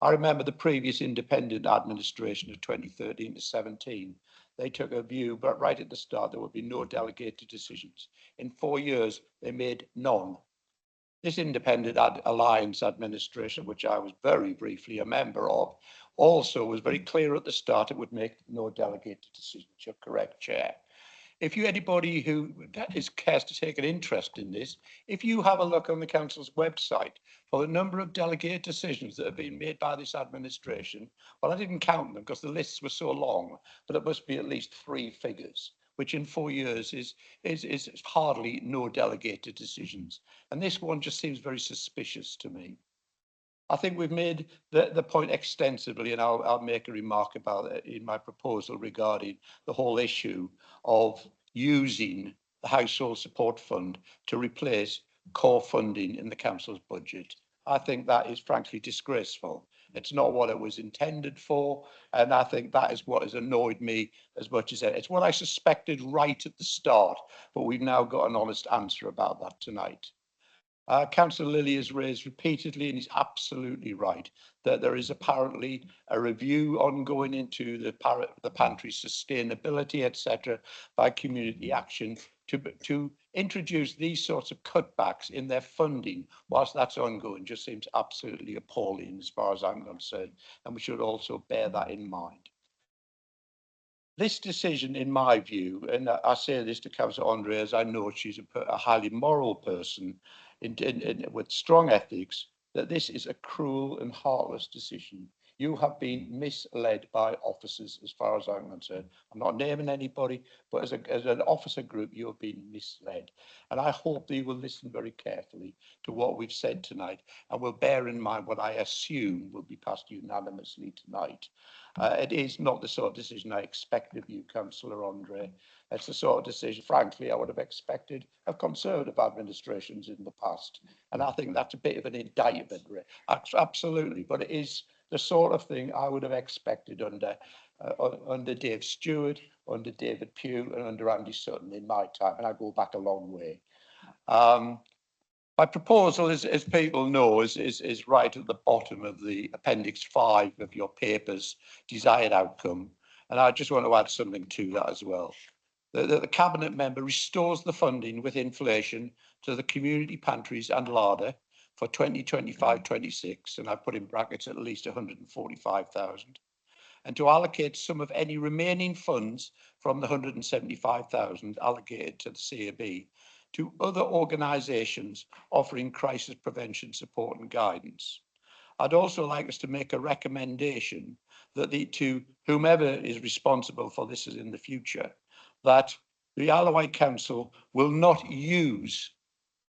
I remember the previous independent administration of 2013 to 17. They took a view, but right at the start, there would be no delegated decisions. In 4 years, they made none. This independent alliance administration, which I was very briefly a member of, also was very clear at the start it would make no delegated decisions. You're correct, Chair. If you anybody who cares to take an interest in this, if you have a look on the council's website for the number of delegated decisions that have been made by this administration, well, I didn't count them because the lists were so long, but it must be at least 3 figures, which in 4 years is hardly no delegated decisions. And this one just seems very suspicious to me. I think we've made the point extensively, and I'll make a remark about it in my proposal regarding the whole issue of using the Household Support Fund to replace core funding in the council's budget. I think that is frankly disgraceful. It's not what it was intended for, and I think that is what has annoyed me as much as it's what I suspected right at the start, but we've now got an honest answer about that tonight. Councillor Lilly has raised repeatedly, and he's absolutely right, that there is apparently a review ongoing into the pantry sustainability, etc., by Community Action to introduce these sorts of cutbacks in their funding whilst that's ongoing. Just seems absolutely appalling as far as I'm concerned, and we should also bear that in mind. This decision, in my view, and I say this to Councillor Andre, as I know she's a highly moral person with strong ethics, that this is a cruel and heartless decision. You have been misled by officers, as far as I'm concerned. I'm not naming anybody, but as an officer group, you have been misled. And I hope that you will listen very carefully to what we've said tonight, and will bear in mind what I assume will be passed unanimously tonight. It is not the sort of decision I expect of you, Councillor Andre. It's the sort of decision, frankly, I would have expected of Conservative administrations in the past. And I think that's a bit of an indictment, absolutely. But it is the sort of thing I would have expected under Dave Stewart, under David Pugh, and under Andy Sutton in my time. And I go back a long way. My proposal, as people know, is right at the bottom of the Appendix 5 of your paper's desired outcome. And I just want to add something to that as well. The Cabinet member restores the funding with inflation to the community pantries and larder for 2025-26, and I put in brackets at least 145,000, and to allocate some of any remaining funds from the 175,000 allocated to the CAB to other organisations offering crisis prevention support and guidance. I'd also like us to make a recommendation that to whomever is responsible for this in the future, that the Isle of Wight Council will not use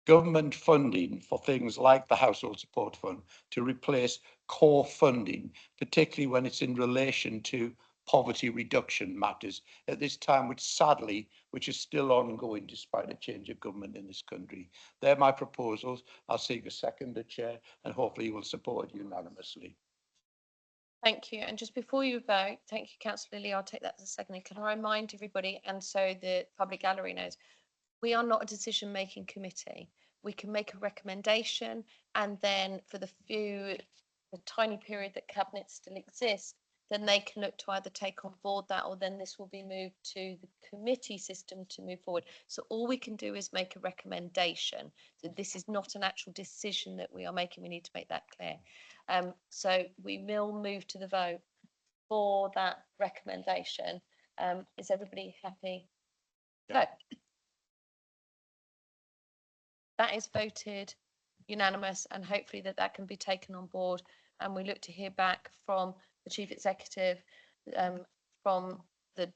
government funding for things like the Household Support Fund to replace core funding, particularly when it's in relation to poverty reduction matters at this time, which is still ongoing despite a change of government in this country. They're my proposals. I'll seek a second, Chair, and hopefully you will support it unanimously. Thank you. And just before you vote, thank you, Councillor Lee. I'll take that as a second. Can I remind everybody, and so the public gallery knows, we are not a decision-making committee. We can make a recommendation, and then for the tiny period that Cabinet still exists, then they can look to either take on board that, or then this will be moved to the committee system to move forward. So all we can do is make a recommendation. So this is not an actual decision that we are making. We need to make that clear. So we will move to the vote for that recommendation. Is everybody happy? Yeah. So that is voted unanimous, and hopefully that can be taken on board. And we look to hear back from the Chief Executive, from the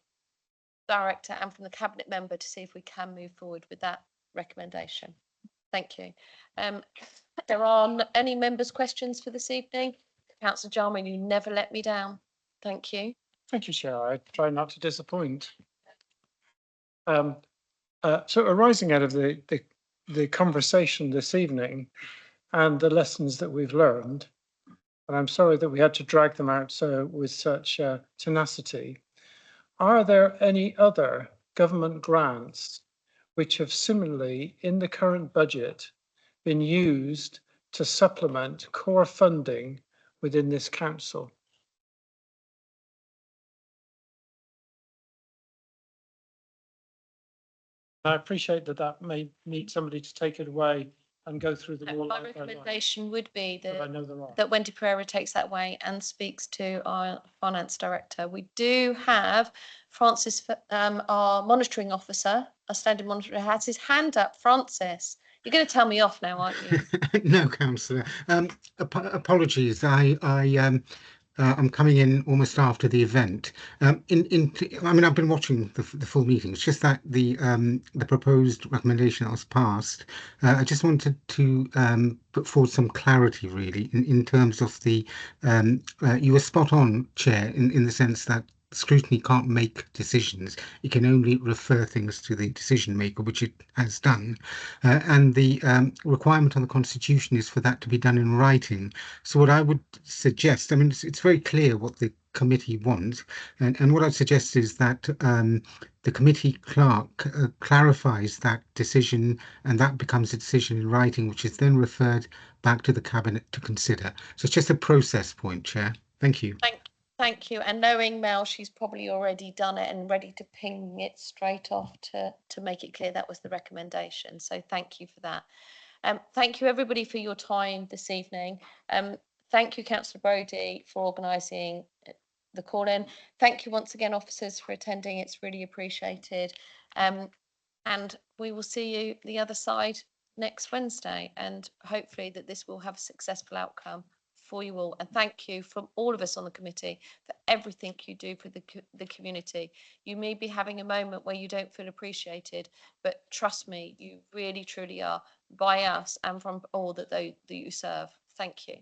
Director and from the Cabinet member to see if we can move forward with that recommendation. Thank you. There aren't any members' questions for this evening. Councillor Jarman, you never let me down. Thank you. Thank you, Chair. I try not to disappoint. So arising out of the conversation this evening and the lessons that we've learned, and I'm sorry that we had to drag them out with such tenacity, are there any other government grants which have similarly, in the current budget, been used to supplement core funding within this council? I appreciate that may need somebody to take it away and go through the more. My recommendation would be that Wendy Pereira takes that way and speaks to our finance director. We do have Francis, our monitoring officer, our standing monitor, has his hand up. Francis, you're going to tell me off now, aren't you? No, councillor. Apologies. I'm coming in almost after the event. I mean, I've been watching the full meeting. It's just that the proposed recommendation that was passed. I just wanted to put forward some clarity, really, in terms of the. You were spot on, Chair, in the sense that scrutiny can't make decisions. It can only refer things to the decision maker, which it has done. And the requirement on the Constitution is for that to be done in writing. So what I would suggest, I mean, it's very clear what the committee wants, and what I suggest is that the committee clerk clarifies that decision, and that becomes a decision in writing, which is then referred back to the Cabinet to consider. So it's just a process point, Chair. Thank you. Thank you. And knowing Mel, she's probably already done it and ready to ping it straight off to make it clear that was the recommendation. So thank you for that. Thank you, everybody, for your time this evening. Thank you, Councillor Brodie, for organising the call-in. Thank you once again, officers, for attending. It's really appreciated. And we will see you the other side next Wednesday, and hopefully that this will have a successful outcome for you all. And thank you from all of us on the committee for everything you do for the community. You may be having a moment where you don't feel appreciated, but trust me, you really truly are, by us and from all that you serve. Thank you.